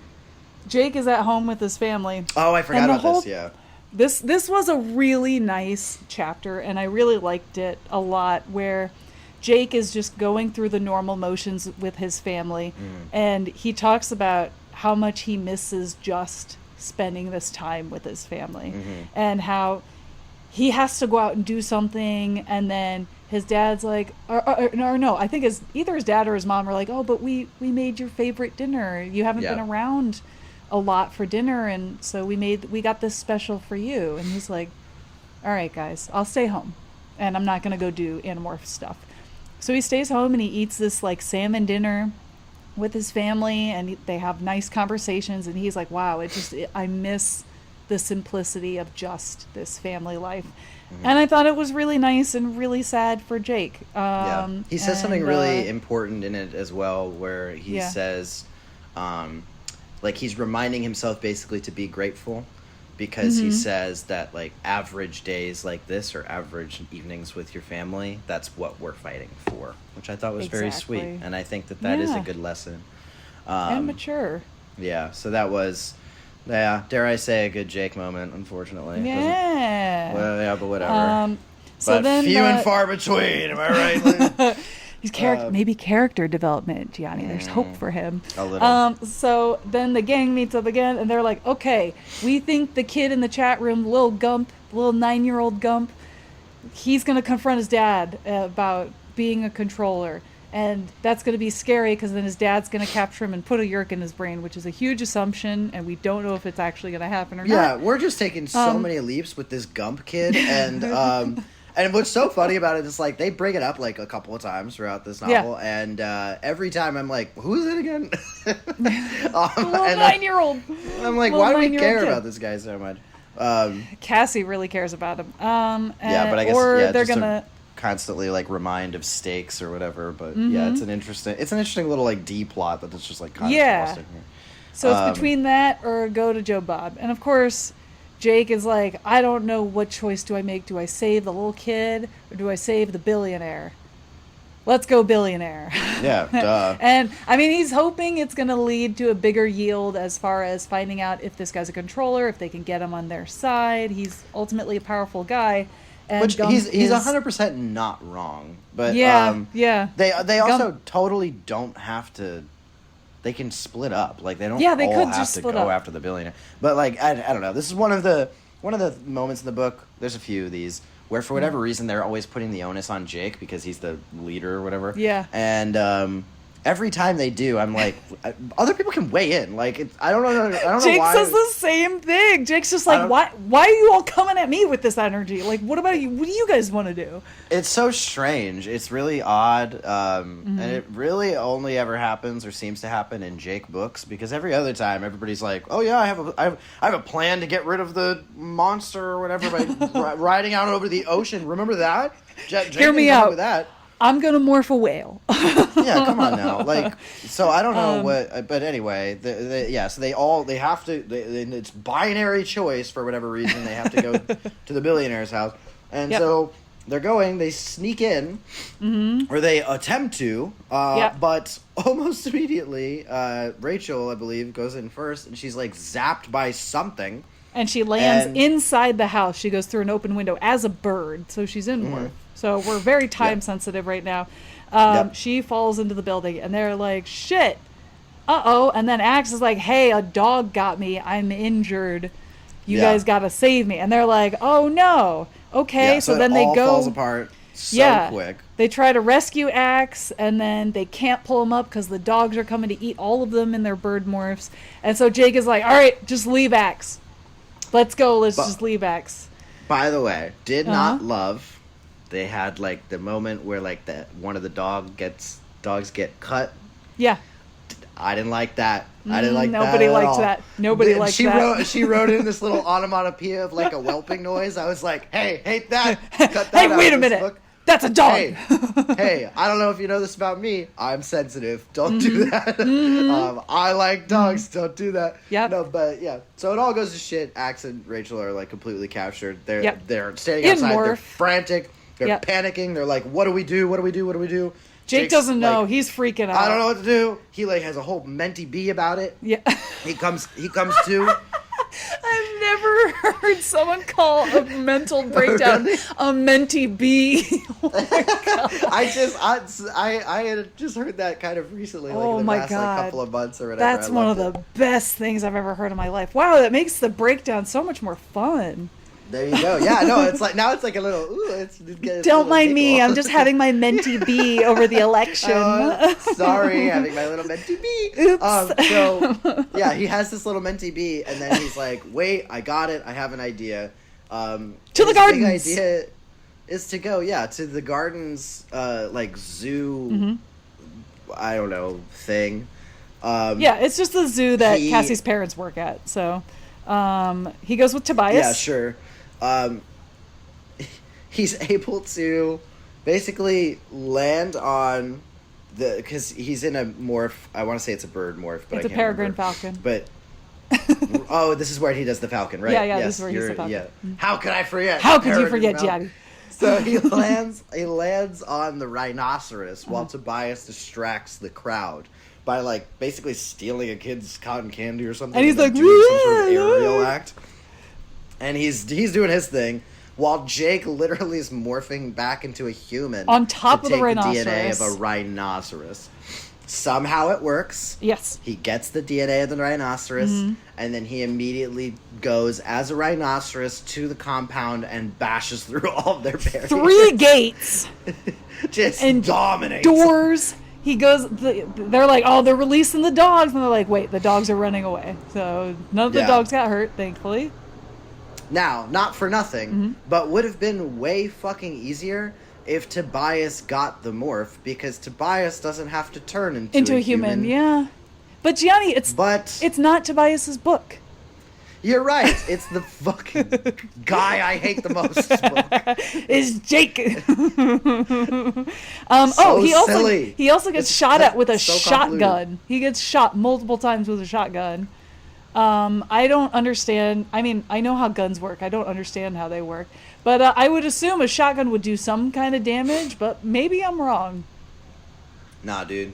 Speaker 1: Jake is at home with his family.
Speaker 2: Oh, I forgot about this, yeah.
Speaker 1: This was a really nice chapter, and I really liked it a lot, where Jake is just going through the normal motions with his family, and he talks about how much he misses just spending this time with his family, and how he has to go out and do something, and then his dad's like, or no, I think either his dad or his mom are like, oh, but we made your favorite dinner. You haven't been around a lot for dinner, and so we got this special for you. And he's like, all right, guys, I'll stay home, and I'm not gonna go do Animorph stuff. So he stays home and he eats this like salmon dinner with his family, and they have nice conversations. And he's like, wow, I miss the simplicity of just this family life. And I thought it was really nice and really sad for Jake.
Speaker 2: He says something really important in it as well, where he says, like, he's reminding himself basically to be grateful, because he says that, like, average days like this, or average evenings with your family, that's what we're fighting for, which I thought was very sweet. And I think that is a good lesson.
Speaker 1: And mature.
Speaker 2: Yeah, so that was... Yeah, dare I say, a good Jake moment, unfortunately.
Speaker 1: Yeah.
Speaker 2: Well, yeah, but whatever.
Speaker 1: So
Speaker 2: but
Speaker 1: then,
Speaker 2: few and far between, am I right?
Speaker 1: He's maybe character development, Gianni. There's hope for him.
Speaker 2: A little.
Speaker 1: So then the gang meets up again, and they're like, okay, we think the kid in the chat room, little 9-year-old Gump, he's going to confront his dad about being a controller. And that's going to be scary, because then his dad's going to capture him and put a yerk in his brain, which is a huge assumption, and we don't know if it's actually going to happen or not.
Speaker 2: Yeah, we're just taking so many leaps with this Gump kid, and and what's so funny about it is, like, they bring it up like a couple of times throughout this novel, and every time I'm like, who is it again?
Speaker 1: Little 9-year-old.
Speaker 2: I'm like, why do we care about this guy so much?
Speaker 1: Cassie really cares about him.
Speaker 2: Yeah, but I guess
Speaker 1: they're gonna
Speaker 2: constantly like remind of stakes or whatever, but yeah, it's an interesting little like D plot that is just like kind of lost in here.
Speaker 1: So it's between that or go to Joe Bob. And of course Jake is like, I don't know, what choice do I make? Do I save the little kid or do I save the billionaire? Let's go billionaire.
Speaker 2: Yeah, duh.
Speaker 1: And I mean, he's hoping it's going to lead to a bigger yield as far as finding out if this guy's a controller, if they can get him on their side. He's ultimately a powerful guy. And
Speaker 2: which he's 100% not wrong, but they also totally don't have to. They can split up, like they don't.
Speaker 1: Yeah, they
Speaker 2: all
Speaker 1: could
Speaker 2: have
Speaker 1: just
Speaker 2: to
Speaker 1: split
Speaker 2: go
Speaker 1: up
Speaker 2: after the billionaire. But like I don't know. This is one of the moments in the book. There's a few of these where for whatever reason they're always putting the onus on Jake because he's the leader or whatever.
Speaker 1: Yeah,
Speaker 2: and every time they do, I'm like, other people can weigh in. Like, I don't know.
Speaker 1: Jake
Speaker 2: why.
Speaker 1: says the same thing. Jake's just like, why are you all coming at me with this energy? Like, what about you? What do you guys want to do? It's
Speaker 2: so strange. It's really odd. And it really only ever happens or seems to happen in Jake books, because every other time everybody's like, oh yeah, I have a plan to get rid of the monster or whatever by riding out over the ocean. Remember that? Jake
Speaker 1: Hear me out.
Speaker 2: With that.
Speaker 1: I'm gonna morph a whale.
Speaker 2: Yeah, come on now. Like, so I don't know but anyway, so they have to. It's binary choice for whatever reason. They have to go to the billionaire's house, and so they're going. They sneak in, or they attempt to, but almost immediately, Rachel, I believe, goes in first, and she's like zapped by something.
Speaker 1: And she lands inside the house. She goes through an open window as a bird, so she's in morph. So we're very time sensitive right now. She falls into the building, and they're like, shit, uh-oh. And then Axe is like, hey, a dog got me. I'm injured. You guys got to save me. And they're like, oh, no. Okay,
Speaker 2: so
Speaker 1: then
Speaker 2: it
Speaker 1: they go.
Speaker 2: Falls apart so quick.
Speaker 1: They try to rescue Axe, and then they can't pull him up because the dogs are coming to eat all of them in their bird morphs. And so Jake is like, all right, just leave Axe. Let's go. Let's just leave Axe.
Speaker 2: By the way, did not love... They had like the moment where like one of the dogs get cut.
Speaker 1: Yeah.
Speaker 2: I didn't like that. I didn't like
Speaker 1: nobody
Speaker 2: that.
Speaker 1: Liked that. Nobody liked that.
Speaker 2: She wrote in this little onomatopoeia of like a whelping noise. I was like, hey, hate that. Cut that
Speaker 1: hey,
Speaker 2: out
Speaker 1: wait
Speaker 2: of
Speaker 1: a
Speaker 2: this
Speaker 1: minute.
Speaker 2: book.
Speaker 1: That's a dog.
Speaker 2: Hey, I don't know if you know this about me. I'm sensitive. Don't do that. I like dogs. Don't do that.
Speaker 1: Yep.
Speaker 2: No, but yeah. So it all goes to shit. Axe and Rachel are like completely captured. They're standing
Speaker 1: In
Speaker 2: outside.
Speaker 1: morph.
Speaker 2: They're frantic. They're panicking. They're like, what do we do? What do we do? What do we do?
Speaker 1: Jake doesn't know. Like, he's freaking out.
Speaker 2: I don't know what to do. He like has a whole mentee bee about it.
Speaker 1: Yeah.
Speaker 2: He comes to.
Speaker 1: I've never heard someone call a mental breakdown a mentee bee. Oh my God.
Speaker 2: I had just heard that kind of recently, like
Speaker 1: in
Speaker 2: the
Speaker 1: my
Speaker 2: last
Speaker 1: God.
Speaker 2: like, couple of months or whatever.
Speaker 1: That's one of the best things I've ever heard in my life. Wow, that makes the breakdown so much more fun.
Speaker 2: There you go. Yeah, no, it's like now it's like a little. Ooh, it's a
Speaker 1: Don't
Speaker 2: little
Speaker 1: mind me.
Speaker 2: giggle.
Speaker 1: I'm just having my mentee bee over the election.
Speaker 2: Sorry, having my little mentee bee.
Speaker 1: Oops.
Speaker 2: So yeah, he has this little mentee bee, and then he's like, "Wait, I got it. I have an idea."
Speaker 1: To the gardens.
Speaker 2: Big idea is to go, to the gardens, like zoo.
Speaker 1: Mm-hmm.
Speaker 2: I don't know thing.
Speaker 1: It's just the zoo that Cassie's parents work at. So, he goes with Tobias.
Speaker 2: Yeah, sure. He's able to basically land on because he's in a morph. I want to say it's a bird morph, but
Speaker 1: it's
Speaker 2: I can't
Speaker 1: a peregrine
Speaker 2: remember.
Speaker 1: falcon.
Speaker 2: But this is where he does the falcon, right?
Speaker 1: Yeah, this is where he's the falcon.
Speaker 2: Yeah. How could I forget?
Speaker 1: How could you forget, Gianni?
Speaker 2: So he lands on the rhinoceros while Tobias distracts the crowd by like basically stealing a kid's cotton candy or something.
Speaker 1: And he's like,
Speaker 2: doing some sort of aerial act. And he's doing his thing while Jake literally is morphing back into a human
Speaker 1: on top of the
Speaker 2: rhinoceros. DNA
Speaker 1: rhinoceros.
Speaker 2: of a rhinoceros. Somehow it works.
Speaker 1: Yes.
Speaker 2: He gets the DNA of the rhinoceros, and then he immediately goes as a rhinoceros to the compound and bashes through all of their barriers.
Speaker 1: 3 gates.
Speaker 2: Just
Speaker 1: and
Speaker 2: dominates.
Speaker 1: Doors. He goes, they're like, oh, they're releasing the dogs. And they're like, wait, the dogs are running away. So none of the dogs got hurt, thankfully.
Speaker 2: Now, not for nothing, but would have been way fucking easier if Tobias got the morph, because Tobias doesn't have to turn into a human.
Speaker 1: Yeah. But Gianni, it's not Tobias's book.
Speaker 2: You're right. It's the fucking guy I hate the most book.
Speaker 1: Is Jake.
Speaker 2: Silly.
Speaker 1: He also gets shot at with a shotgun. Convoluted. He gets shot multiple times with a shotgun. I don't understand. I mean, I know how guns work. I don't understand how they work. But I would assume a shotgun would do some kind of damage, but maybe I'm wrong.
Speaker 2: Nah, dude.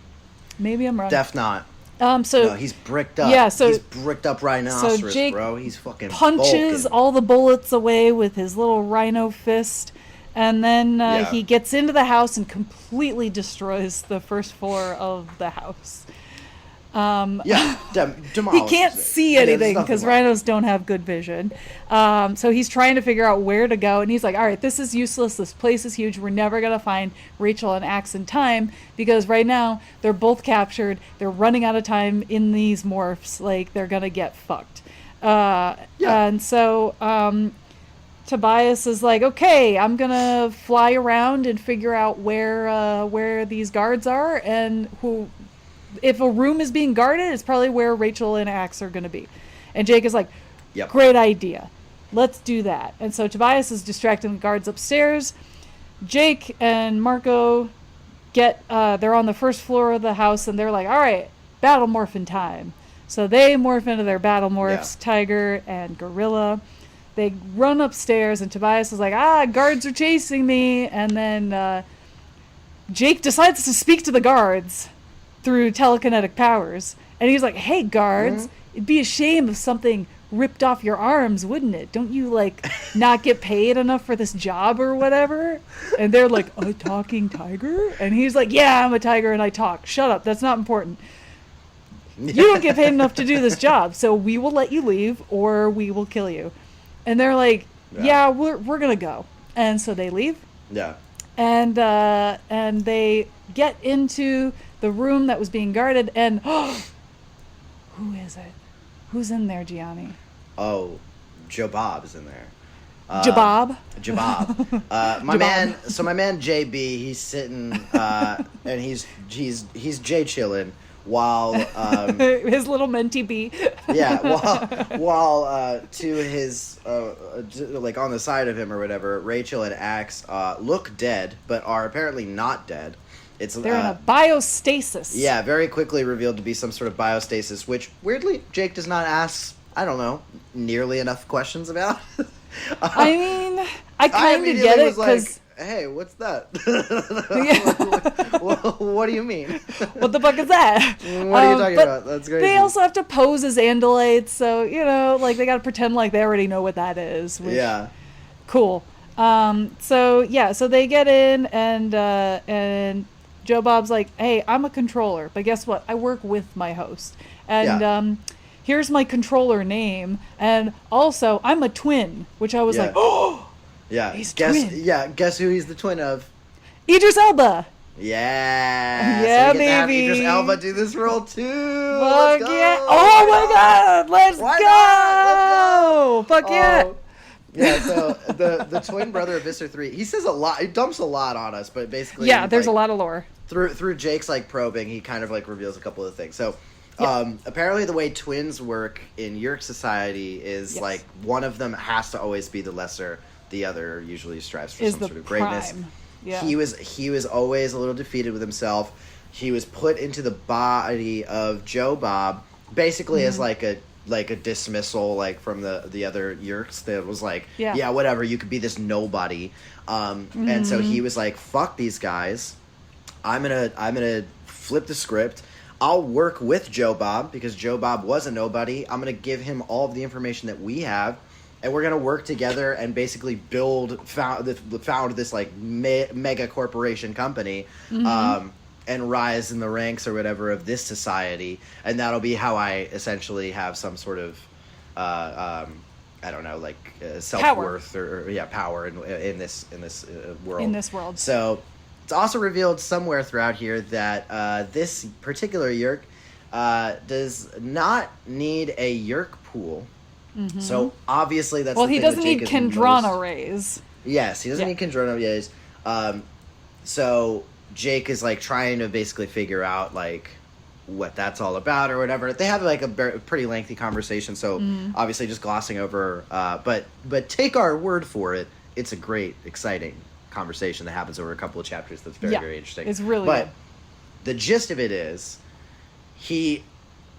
Speaker 1: Maybe I'm wrong.
Speaker 2: Def not.
Speaker 1: No,
Speaker 2: he's bricked up.
Speaker 1: Yeah, so
Speaker 2: he's bricked up rhinoceros,
Speaker 1: so Jake
Speaker 2: bro. He's fucking
Speaker 1: punches
Speaker 2: bulking.
Speaker 1: all the bullets away with his little rhino fist, and then he gets into the house and completely destroys the first floor of the house.
Speaker 2: He
Speaker 1: can't see anything because rhinos don't have good vision. So he's trying to figure out where to go, and he's like, all right, this is useless. This place is huge. We're never going to find Rachel and Axe in time because right now they're both captured. They're running out of time in these morphs. Like, they're going to get fucked. And so Tobias is like, okay, I'm going to fly around and figure out where these guards are and who... If a room is being guarded, it's probably where Rachel and Axe are going to be. And Jake is like, great idea. Let's do that. And so Tobias is distracting the guards upstairs. Jake and Marco they're on the first floor of the house, and they're like, all right, battle morphin' time. So they morph into their battle morphs, Tiger and Gorilla. They run upstairs, and Tobias is like, guards are chasing me. And then Jake decides to speak to the guards through telekinetic powers, and he's like, hey guards, it'd be a shame if something ripped off your arms, wouldn't it? Don't you like not get paid enough for this job or whatever? And they're like, a talking tiger? And he's like, yeah, I'm a tiger and I talk. Shut up, that's not important. You don't get paid enough to do this job, so we will let you leave or we will kill you. And they're like, we're gonna go. And so they leave. And they get into the room that was being guarded, and who is it? Who's in there, Gianni?
Speaker 2: Oh, Joe Bob is in there.
Speaker 1: Jabab?
Speaker 2: Jabab. My man JB, he's sitting and he's Jay chilling while
Speaker 1: his little mentee bee.
Speaker 2: while to his like on the side of him or whatever, Rachel and Axe look dead but are apparently not dead.
Speaker 1: They're in a biostasis.
Speaker 2: Yeah, very quickly revealed to be some sort of biostasis, which weirdly Jake does not ask, I don't know, nearly enough questions about.
Speaker 1: I mean, I kind of get it because...
Speaker 2: Like, hey, what's that? What do you mean?
Speaker 1: What the fuck is that?
Speaker 2: What are you talking about? That's crazy.
Speaker 1: They also have to pose as andalites, so, like, they gotta pretend like they already know what that is. Which, cool. So they get in, and Joe Bob's like, hey, I'm a controller, but guess what? I work with my host. And here's my controller name, and also I'm a twin, which I was like,
Speaker 2: Yeah.
Speaker 1: oh,
Speaker 2: Yeah.
Speaker 1: he's a
Speaker 2: Guess
Speaker 1: twin.
Speaker 2: yeah, guess who he's the twin of?
Speaker 1: Idris Elba.
Speaker 2: Yeah. So
Speaker 1: Yeah,
Speaker 2: we get to have Idris
Speaker 1: baby.
Speaker 2: Elba do this role too. Let's
Speaker 1: Fuck
Speaker 2: go.
Speaker 1: yeah. Oh my god. Let's
Speaker 2: Why not? Let's
Speaker 1: go.
Speaker 2: go.
Speaker 1: Fuck yeah.
Speaker 2: Oh. Yeah, so the twin brother of Visser 3, he says a lot. He dumps a lot on us, but basically
Speaker 1: Yeah, there's
Speaker 2: like,
Speaker 1: a lot of lore.
Speaker 2: through Jake's like probing, he kind of like reveals a couple of things. So
Speaker 1: Yeah.
Speaker 2: apparently the way twins work in Yeerk society is
Speaker 1: Yes.
Speaker 2: like one of them has to always be the lesser, the other usually strives for
Speaker 1: Is
Speaker 2: some
Speaker 1: the
Speaker 2: sort of greatness.
Speaker 1: prime. Yeah.
Speaker 2: He was always a little defeated with himself. He was put into the body of Joe Bob basically as like a dismissal like from the other Yeerks that was like yeah whatever, you could be this nobody, and so he was like, fuck these guys, I'm gonna flip the script. I'll work with Joe Bob because Joe Bob was a nobody. I'm gonna give him all of the information that we have, and we're gonna work together and basically found this like mega corporation company, and rise in the ranks or whatever of this society, and that'll be how I essentially have some sort of I don't know, like self-worth or power in this world.
Speaker 1: In this world.
Speaker 2: So it's also revealed somewhere throughout here that this particular Yeerk does not need a Yeerk pool. So obviously that's
Speaker 1: Well,
Speaker 2: the
Speaker 1: he
Speaker 2: thing
Speaker 1: doesn't
Speaker 2: that Jake
Speaker 1: need
Speaker 2: is
Speaker 1: Kendrana
Speaker 2: most-
Speaker 1: rays.
Speaker 2: Yes, he doesn't
Speaker 1: Yeah.
Speaker 2: need Kendrona rays. So Jake is like trying to basically figure out like what that's all about or whatever. They have like a pretty lengthy conversation, so obviously just glossing over. But take our word for it, it's a great, exciting conversation that happens over a couple of chapters. That's very interesting.
Speaker 1: It's really
Speaker 2: but
Speaker 1: good.
Speaker 2: the gist of it is he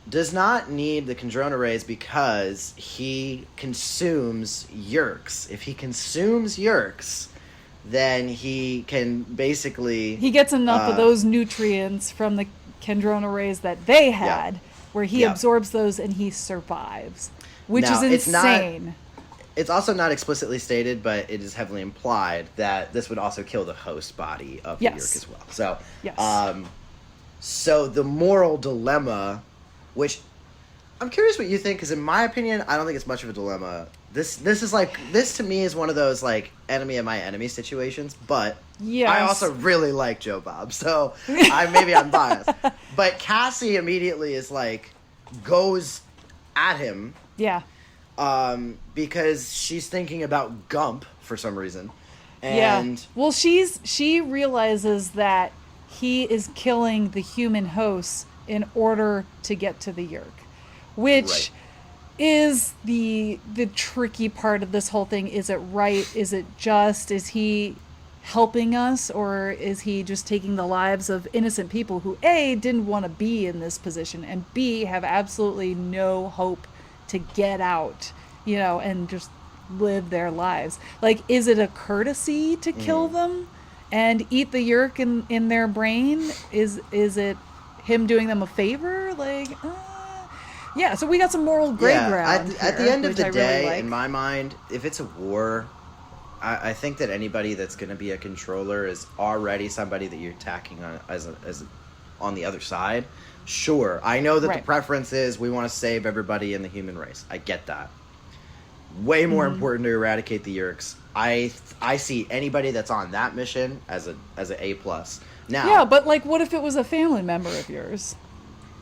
Speaker 2: does not need the Kendrona rays because he consumes Yeerks. If he consumes Yeerks, then he can basically...
Speaker 1: He gets enough of those nutrients from the Kendrona rays that they had, where he absorbs those and he survives, which
Speaker 2: Now,
Speaker 1: is insane.
Speaker 2: It's also not explicitly stated, but it is heavily implied that this would also kill the host body of the Yeerk as well. So, so the moral dilemma, which I'm curious what you think, because in my opinion, I don't think it's much of a dilemma. This to me is one of those like enemy of my enemy situations, but I also really like Joe Bob, so I'm biased. But Cassie immediately is like goes at him, because she's thinking about Gump for some reason, and
Speaker 1: well, she realizes that he is killing the human hosts in order to get to the Yeerk, which is the tricky part of this whole thing. Is it right? Is it just? Is he helping us, or is he just taking the lives of innocent people who A, didn't want to be in this position, and B, have absolutely no hope to get out, and just live their lives? Like, is it a courtesy to kill them and eat the Yeerk in their brain? Is it him doing them a favor? Like, so we got some moral gray ground
Speaker 2: at the
Speaker 1: here,
Speaker 2: end of
Speaker 1: which
Speaker 2: the
Speaker 1: I
Speaker 2: day,
Speaker 1: really like.
Speaker 2: in my mind, if it's a war, I think that anybody that's going to be a controller is already somebody that you're attacking on the other side. Sure, I know that the preference is we want to save everybody in the human race. I get that. Way more important to eradicate the Yeerks. I see anybody that's on that mission as an A+. Now,
Speaker 1: but like, what if it was a family member of yours?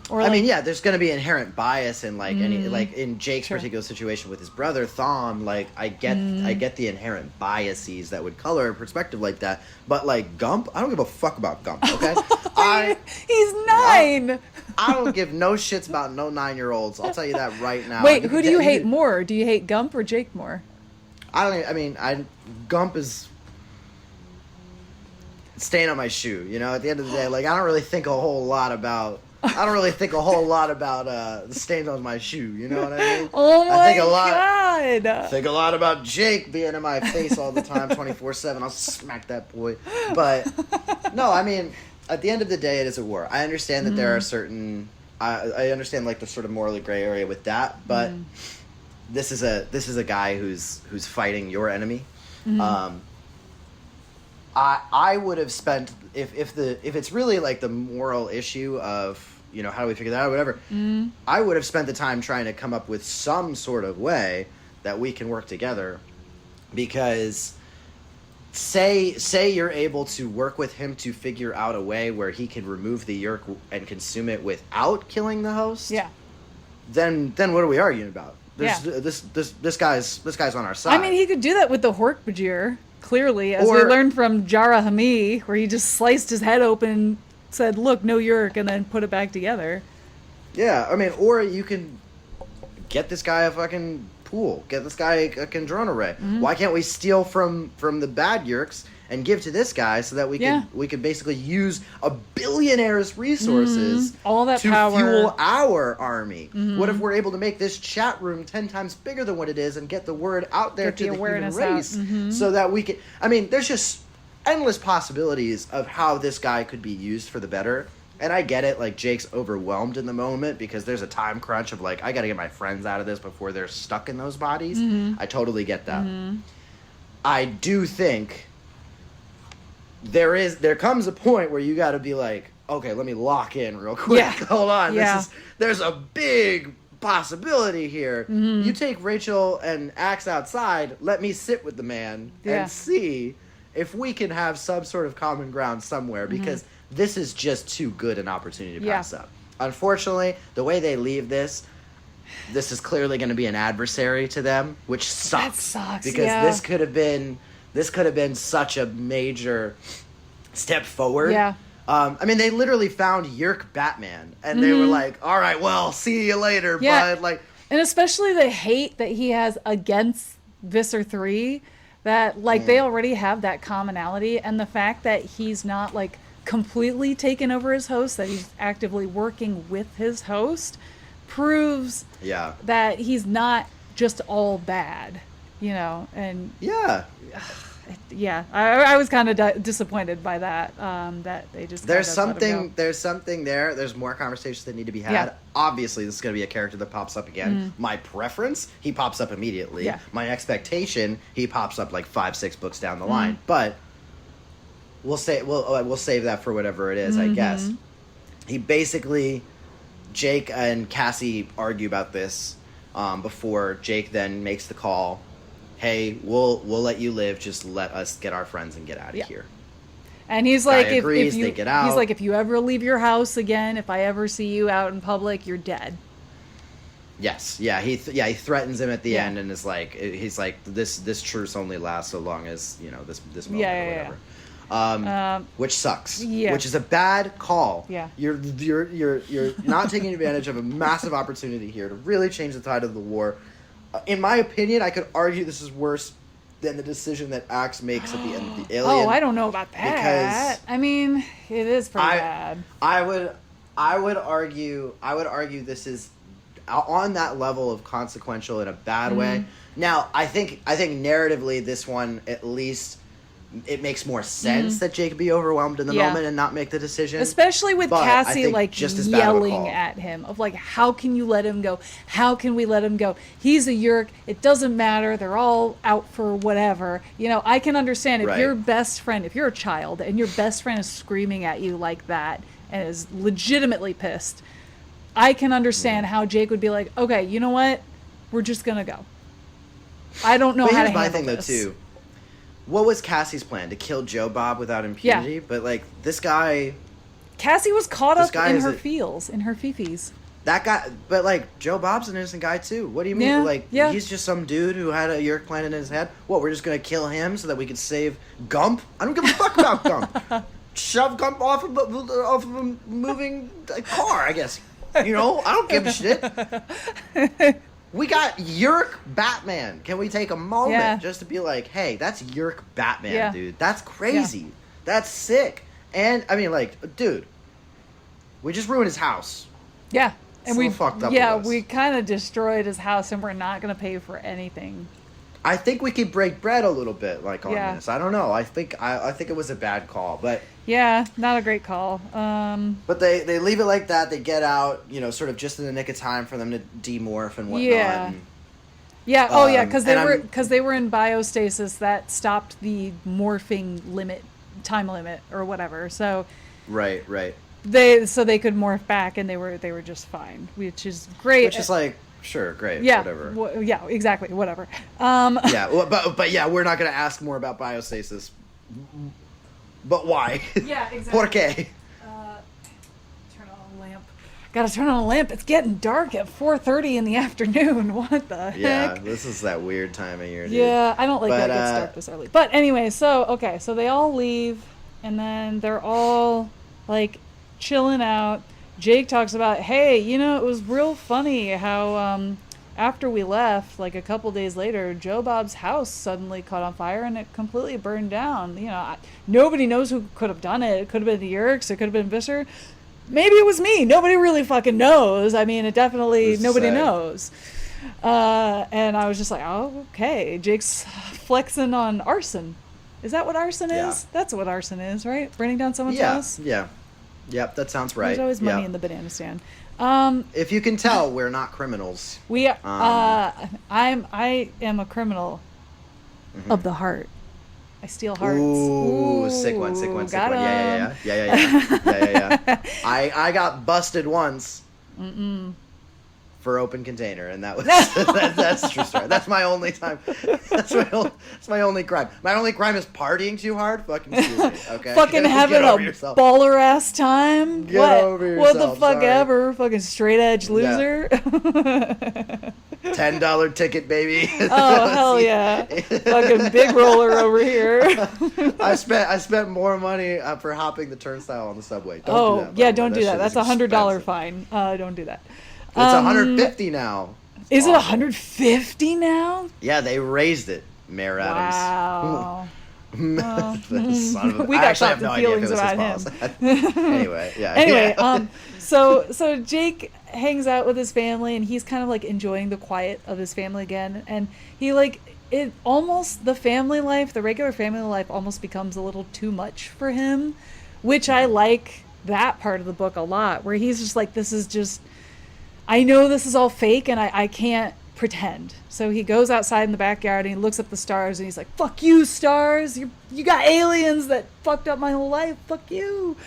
Speaker 1: Or
Speaker 2: I mean, there's going to be inherent bias in like any like in Jake's particular situation with his brother Thom. Like, I get the inherent biases that would color a perspective like that. But like Gump, I don't give a fuck about Gump. Okay,
Speaker 1: he's 9.
Speaker 2: I don't give no shits about no 9-year-olds. I'll tell you that right now.
Speaker 1: Wait, who do you hate more? Do you hate Gump or Jake more?
Speaker 2: Gump is staying on my shoe. At the end of the day, like I don't really think a whole lot about the stains on my shoe. You know what I mean?
Speaker 1: Oh my
Speaker 2: God!
Speaker 1: I
Speaker 2: think a lot about Jake being in my face all the time, 24/7. I'll smack that boy. But no, I mean, at the end of the day, it is a war. I understand that there are certain. I understand like the sort of morally gray area with that, but this is a guy who's fighting your enemy. I would have spent if it's really like the moral issue of how do we figure that out, whatever. I would have spent the time trying to come up with some sort of way that we can work together, because say you're able to work with him to figure out a way where he can remove the yerk and consume it without killing the host.
Speaker 1: Yeah.
Speaker 2: Then what are we arguing about? This guy's on our side.
Speaker 1: I mean, he could do that with the Hork-Bajir, clearly, as we learned from Jara Hami, where he just sliced his head open, said, look, no yerk, and then put it back together.
Speaker 2: Yeah, I mean, or you can get this guy a fucking pool, get this guy a drone array. Why can't we steal from the bad yerks and give to this guy so that we could basically use a billionaire's resources
Speaker 1: all that
Speaker 2: to
Speaker 1: power.
Speaker 2: Fuel our army? What if we're able to make this chat room 10 times bigger than what it is and get the word out there to the human race so that we can... I mean, there's just endless possibilities of how this guy could be used for the better. And I get it, like, Jake's overwhelmed in the moment because there's a time crunch of, like, I gotta get my friends out of this before they're stuck in those bodies. I totally get that. I do think there comes a point where you gotta be like, okay, let me lock in real quick.
Speaker 1: Yeah.
Speaker 2: Hold on.
Speaker 1: Yeah.
Speaker 2: There's a big possibility here. You take Rachel and Axe outside, let me sit with the man and see if we can have some sort of common ground somewhere, because this is just too good an opportunity to pass up. Unfortunately, the way they leave this is clearly going to be an adversary to them, which sucks.
Speaker 1: That sucks,
Speaker 2: because this could have been such a major step forward.
Speaker 1: Yeah.
Speaker 2: I mean, they literally found Yerk Batman, and they were like, "All right, well, see you later, bud." Like,
Speaker 1: and especially the hate that he has against Visser 3, that like they already have that commonality, and the fact that he's not like completely taken over his host, that he's actively working with his host, proves that he's not just all bad, and I was kind of disappointed by that, that they just
Speaker 2: there's something there. There's more conversations that need to be had. Obviously, this is going to be a character that pops up again. My preference, he pops up immediately. My expectation, he pops up like 5-6 books down the line, but we'll save that for whatever it is, I guess. He basically, Jake and Cassie argue about this before Jake then makes the call. Hey, we'll let you live. Just let us get our friends and get out of here.
Speaker 1: And he's like,
Speaker 2: if you,
Speaker 1: they get out. He's like, if you ever leave your house again, if I ever see you out in public, you're dead.
Speaker 2: Yes, he threatens him at the end, and is like, he's like, this truce only lasts so long as this moment or whatever. Which sucks. Which is a bad call. You're not taking advantage of a massive opportunity here to really change the tide of the war. In my opinion, I could argue this is worse than the decision that Axe makes at the end of the Alien.
Speaker 1: Oh, I don't know about that. I mean, it is pretty bad.
Speaker 2: I would argue this is on that level of consequential in a bad way. Now, I think narratively this one, at least, it makes more sense that Jake be overwhelmed in the moment and not make the decision.
Speaker 1: Especially with Cassie like
Speaker 2: just
Speaker 1: yelling at him of like, how can you let him go? How can we let him go? He's a Yerk. It doesn't matter. They're all out for whatever. I can understand if your best friend, if you're a child and your best friend is screaming at you like that and is legitimately pissed, I can understand how Jake would be like, okay, you know what? We're just going to go. I don't know how to handle this. Here's my thing, though, too.
Speaker 2: What was Cassie's plan? To kill Joe Bob without impunity? But, like, this guy...
Speaker 1: Cassie was caught up in her feels, in her fifis.
Speaker 2: That guy... But, like, Joe Bob's an innocent guy, too. What do you mean? He's just some dude who had a Yerk plan in his head? What, we're just gonna kill him so that we can save Gump? I don't give a fuck about Gump. Shove Gump off of a moving car, I guess. I don't give a shit. We got Yerk Batman. Can we take a moment just to be like, hey, that's Yerk Batman, dude. That's crazy. That's sick. And, I mean, like, dude, we just ruined his house.
Speaker 1: Yeah.
Speaker 2: And we fucked up.
Speaker 1: Yeah, we kind of destroyed his house, and we're not going to pay for anything.
Speaker 2: I think we could break bread a little bit, like, on this. I don't know. I think it was a bad call, but...
Speaker 1: Yeah, not a great call.
Speaker 2: But they leave it like that. They get out, sort of just in the nick of time for them to demorph and whatnot.
Speaker 1: Yeah. Because they were in biostasis that stopped the morphing time limit or whatever. So.
Speaker 2: Right.
Speaker 1: they could morph back, and they were just fine, which is great.
Speaker 2: Which is like, sure, great,
Speaker 1: yeah,
Speaker 2: whatever.
Speaker 1: yeah, exactly, whatever.
Speaker 2: Yeah, but yeah, we're not going to ask more about biostasis. But why?
Speaker 1: Yeah, exactly.
Speaker 2: Por qué?
Speaker 1: Turn on a lamp. Gotta turn on a lamp. It's getting dark at 4:30 in the afternoon. What the heck?
Speaker 2: Yeah, this is that weird time of year, dude.
Speaker 1: Yeah, I don't like that it gets dark this early. But anyway, so they all leave, and then they're all like chilling out. Jake talks about, hey, it was real funny how after we left, like a couple days later, Joe Bob's house suddenly caught on fire and it completely burned down. Nobody knows who could have done it. It could have been the Yerks. It could have been Visser. Maybe it was me. Nobody really fucking knows. I mean, it definitely, nobody knows. And I was just like, oh, okay. Jake's flexing on arson. Is that what arson is? That's what arson is, right? Burning down someone's house?
Speaker 2: Yeah. Yep, that sounds right.
Speaker 1: There's always money in the banana stand.
Speaker 2: If you can tell, we're not criminals.
Speaker 1: We are. I am a criminal of the heart. I steal hearts.
Speaker 2: Ooh, sick one.
Speaker 1: Got
Speaker 2: Yeah. I got busted once. For open container, and that was that's a true story. That's my only time. That's my only crime. My only crime is partying too hard. Fucking stupid. Okay.
Speaker 1: Fucking having a baller ass time.
Speaker 2: Get over yourself.
Speaker 1: What the fuck ever? Fucking straight edge loser.
Speaker 2: $10 ticket, baby.
Speaker 1: Oh hell yeah! Fucking big roller over here.
Speaker 2: I spent more money for hopping the turnstile on the subway. Don't do that.
Speaker 1: Yeah, don't do that. That's $100 fine. Don't do that.
Speaker 2: It's $150 now.
Speaker 1: Is it $150 now?
Speaker 2: Yeah, they raised it, Mayor Adams.
Speaker 1: Wow.
Speaker 2: We
Speaker 1: got thoughts and feelings about him.
Speaker 2: Anyway, yeah.
Speaker 1: Anyway, so Jake hangs out with his family, and he's kind of like enjoying the quiet of his family again, and he the family life, the regular family life, almost becomes a little too much for him, which I like that part of the book a lot, where he's just like, I know this is all fake, and I can't pretend. So he goes outside in the backyard and he looks up the stars and he's like, fuck you, stars. You got aliens that fucked up my whole life. Fuck you.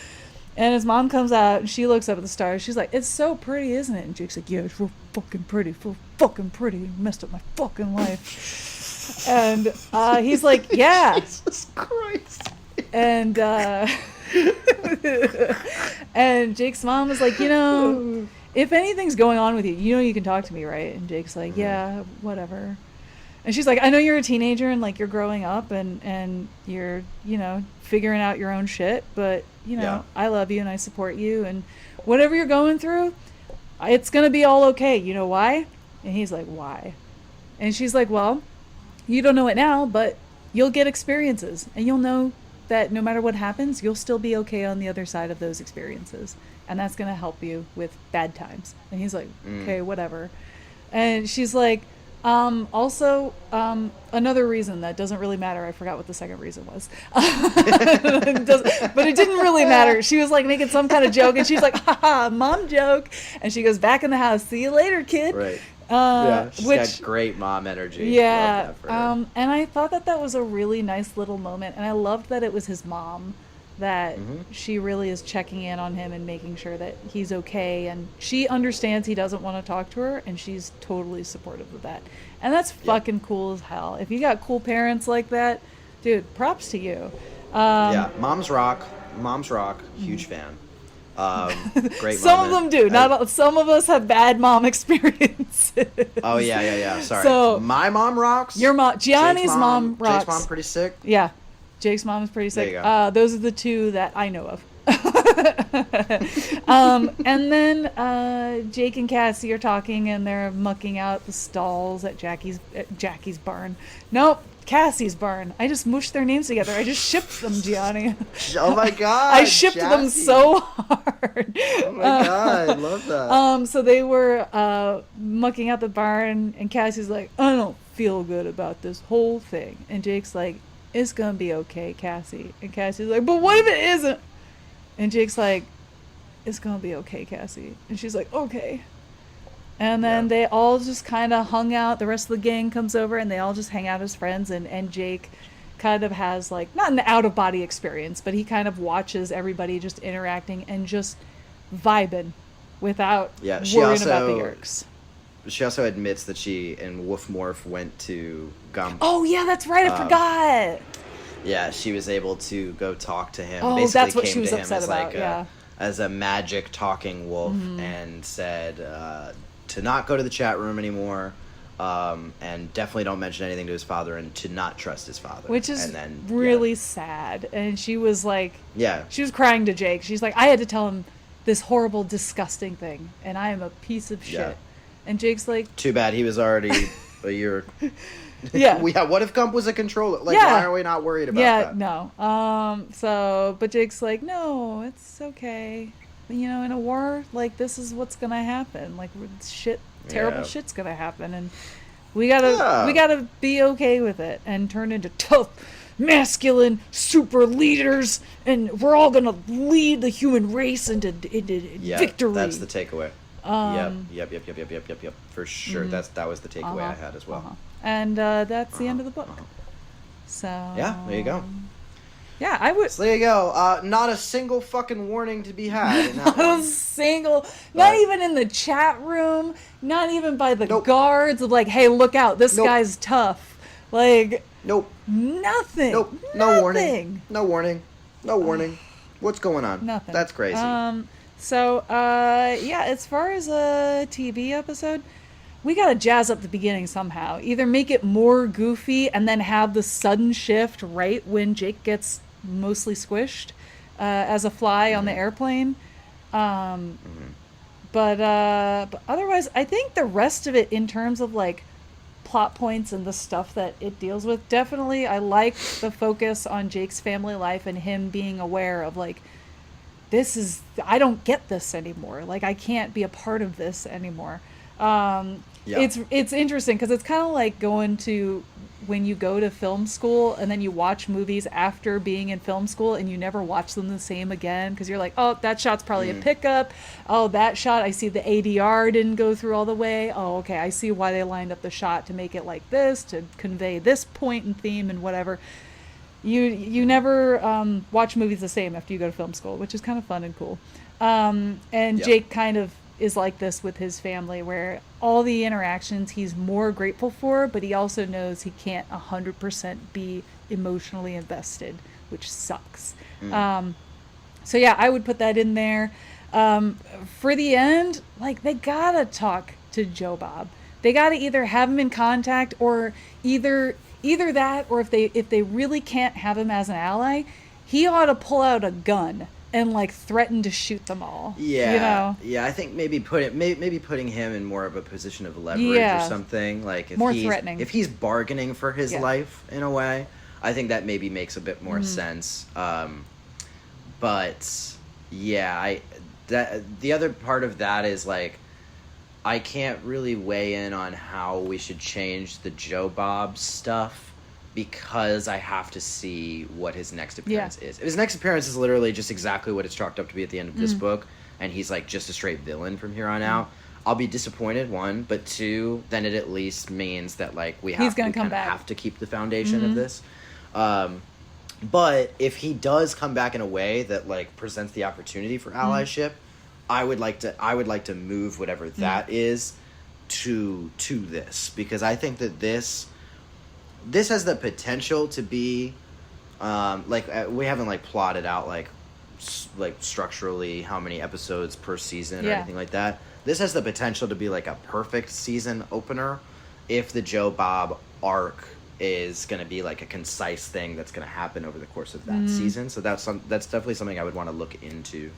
Speaker 1: And his mom comes out and she looks up at the stars. She's like, it's so pretty, isn't it? And Jake's like, yeah, it's real fucking pretty. Real fucking pretty. You messed up my fucking life. And he's like, yeah.
Speaker 2: Jesus Christ.
Speaker 1: And and Jake's mom is like, if anything's going on with you, you can talk to me, right? And Jake's like, yeah, whatever. And she's like, I know you're a teenager and like you're growing up and you're, figuring out your own shit, but I love you and I support you, and whatever you're going through, it's going to be all okay. You know why? And he's like, why? And she's like, well, you don't know it now, but you'll get experiences and you'll know that no matter what happens, you'll still be okay on the other side of those experiences. And that's going to help you with bad times. And he's like, okay, whatever. And she's like, also, another reason that doesn't really matter. I forgot what the second reason was. But it didn't really matter. She was like making some kind of joke and she's like, haha, mom joke. And she goes back in the house. See you later, kid.
Speaker 2: Right. Yeah, she's got great mom energy.
Speaker 1: Yeah.
Speaker 2: Love that for her.
Speaker 1: And I thought that was a really nice little moment. And I loved that it was his mom that she really is checking in on him and making sure that he's okay, and she understands he doesn't want to talk to her, and she's totally supportive of that, and that's fucking cool as hell. If you got cool parents like that, dude, props to you.
Speaker 2: Moms rock. Huge fan. Great.
Speaker 1: Some of them do. Some of us have bad mom experiences.
Speaker 2: Oh yeah. Sorry.
Speaker 1: So
Speaker 2: my mom rocks.
Speaker 1: Your mom, Gianni's mom rocks.
Speaker 2: Jake's mom pretty sick.
Speaker 1: Yeah. Jake's mom is pretty sick.
Speaker 2: There you go.
Speaker 1: Those are the two that I know of. And then Jake and Cassie are talking, and they're mucking out the stalls at Jackie's barn. Nope, Cassie's barn. I just mushed their names together. I just shipped them, Gianni.
Speaker 2: Oh my god!
Speaker 1: I shipped them so hard.
Speaker 2: Oh my god, I love that.
Speaker 1: So they were mucking out the barn, and Cassie's like, I don't feel good about this whole thing, and Jake's like, it's gonna be okay, Cassie. And Cassie's like, but what if it isn't? And Jake's like, it's gonna be okay, Cassie. And she's like, okay. And then they all just kind of hung out. The rest of the gang comes over and they all just hang out as friends. And Jake kind of has like not an out of body experience, but he kind of watches everybody just interacting and just vibing without worrying about the Yerks.
Speaker 2: She also admits that she and Wolf Morph went to Gump.
Speaker 1: Oh yeah, that's right. I forgot.
Speaker 2: Yeah, she was able to go talk to him.
Speaker 1: Oh,
Speaker 2: basically
Speaker 1: that's what
Speaker 2: came
Speaker 1: she was
Speaker 2: to him
Speaker 1: upset
Speaker 2: as
Speaker 1: about.
Speaker 2: like as a magic talking wolf, and said to not go to the chat room anymore. And definitely don't mention anything to his father, and to not trust his father.
Speaker 1: Which is
Speaker 2: and then,
Speaker 1: really sad. And she was like,
Speaker 2: yeah,
Speaker 1: she was crying to Jake. She's like, I had to tell him this horrible, disgusting thing, and I am a piece of shit.
Speaker 2: Yeah.
Speaker 1: And Jake's like,
Speaker 2: too bad he was already a year.
Speaker 1: Yeah.
Speaker 2: What if Gump was a controller? Like, why are we not worried about that?
Speaker 1: No. But Jake's like, no, it's okay. You know, in a war, like, this is what's gonna happen. Like, terrible shit's gonna happen, and we gotta be okay with it and turn into tough, masculine, super leaders, and we're all gonna lead the human race into victory.
Speaker 2: That's the takeaway. Yep. For sure, that was the takeaway I had as well.
Speaker 1: And that's the end of the book. So
Speaker 2: yeah, there you go.
Speaker 1: Yeah, I would.
Speaker 2: So there you go. Not a single fucking warning to be had. In that
Speaker 1: not a single. Not even in the chat room. Not even by the guards. Of like, hey, look out! This guy's tough. Like.
Speaker 2: Nope.
Speaker 1: Nothing.
Speaker 2: Nope. No warning. No warning. No warning. What's going on?
Speaker 1: Nothing.
Speaker 2: That's crazy.
Speaker 1: As far as a TV episode, we gotta jazz up the beginning somehow. Either make it more goofy and then have the sudden shift right when Jake gets mostly squished as a fly on the airplane. But otherwise, I think the rest of it in terms of like plot points and the stuff that it deals with, definitely I like the focus on Jake's family life and him being aware of like, I don't get this anymore. Like, I can't be a part of this anymore. It's interesting because it's kind of like going to when you go to film school and then you watch movies after being in film school and you never watch them the same again because you're like, oh, that shot's probably a pickup. Oh, that shot, I see the ADR didn't go through all the way. Oh, okay, I see why they lined up the shot to make it like this, to convey this point and theme and whatever. You never watch movies the same after you go to film school, which is kind of fun and cool. Jake kind of is like this with his family, where all the interactions he's more grateful for, but he also knows he can't 100% be emotionally invested, which sucks. I would put that in there. For the end, like, they gotta talk to Joe Bob. They gotta either have him in contact, or either that, or if they really can't have him as an ally, he ought to pull out a gun and like threaten to shoot them all.
Speaker 2: Yeah,
Speaker 1: you know?
Speaker 2: Yeah. I think maybe putting him in more of a position of leverage or something. Like if he's
Speaker 1: threatening.
Speaker 2: If he's bargaining for his life in a way, I think that maybe makes a bit more sense. But yeah, the other part of that is like, I can't really weigh in on how we should change the Joe Bob stuff, because I have to see what his next appearance is. If his next appearance is literally just exactly what it's chalked up to be at the end of this book, and he's like just a straight villain from here on out, I'll be disappointed, one, but two, then it at least means that like we have to keep the foundation of this. But if he does come back in a way that like presents the opportunity for allyship, I would like to move whatever that is to this, because I think that this has the potential to be we haven't like plotted out like structurally how many episodes per season or anything like that. This has the potential to be like a perfect season opener if the Joe Bob arc is going to be like a concise thing that's going to happen over the course of that season. So that's definitely something I would want to look into.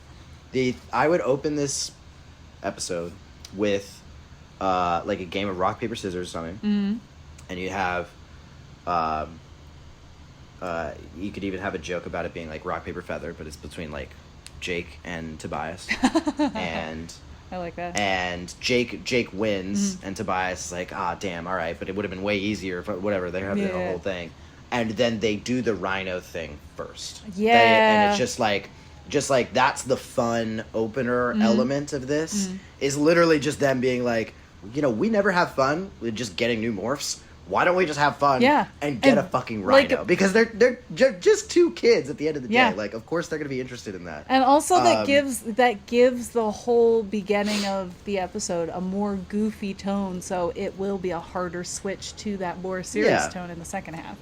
Speaker 2: I would open this episode with like a game of rock paper scissors or something, and you have you could even have a joke about it being like rock paper feather, but it's between like Jake and Tobias, and
Speaker 1: I like that.
Speaker 2: And Jake wins, and Tobias is like, damn, all right, but it would have been way easier if whatever, they're having the whole thing, and then they do the rhino thing first. And it's just like that's the fun opener element of this, is literally just them being like, you know, we never have fun with just getting new morphs. Why don't we just have fun and get a fucking rhino?
Speaker 1: like,
Speaker 2: Because they're just two kids at the end of the
Speaker 1: Yeah.
Speaker 2: day. Like, of course they're going to be interested in that.
Speaker 1: And also that gives the whole beginning of the episode a more goofy tone, so it will be a harder switch to that more serious tone in the second half.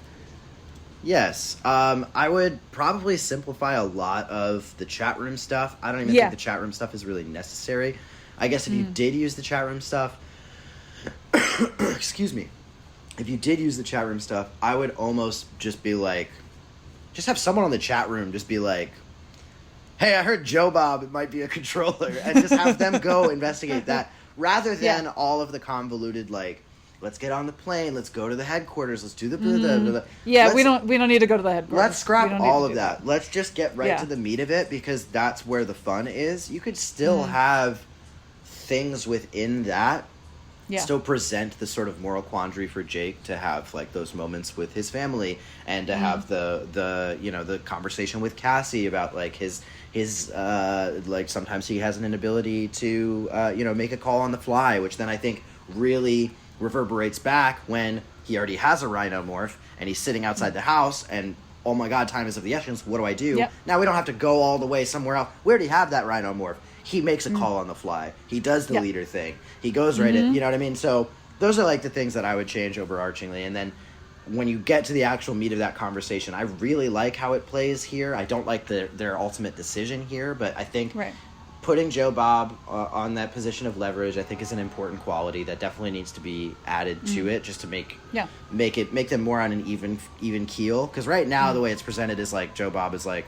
Speaker 2: Yes. I would probably simplify a lot of the chat room stuff. I don't even think the chat room stuff is really necessary. I guess if you did use the chat room stuff, excuse me. If you did use the chat room stuff, I would almost just be like, just have someone on the chat room just be like, hey, I heard Joe Bob might be a controller, and just have them go investigate that, rather than all of the convoluted, like, let's get on the plane, let's go to the headquarters, let's do the blah, blah, blah, blah.
Speaker 1: Yeah, we don't need to go to the headquarters.
Speaker 2: Let's scrap all of that. Let's just get right to the meat of it, because that's where the fun is. You could still have things within that still present the sort of moral quandary for Jake to have, like, those moments with his family, and to have the you know, the conversation with Cassie about, like, his like, sometimes he has an inability to you know, make a call on the fly, which then I think really reverberates back when he already has a rhino morph and he's sitting outside the house, and oh my god, time is of the essence, what do I do? Now we don't have to go all the way somewhere else. We already have that rhino morph. He makes a call on the fly. He does the leader thing. He goes right in. You know what I mean? So those are, like, the things that I would change overarchingly. And then when you get to the actual meat of that conversation, I really like how it plays here. I don't like their ultimate decision here, but I think putting Joe Bob on that position of leverage, I think, is an important quality that definitely needs to be added to it, just to make them more on an even keel. Because right now the way it's presented is like Joe Bob is like,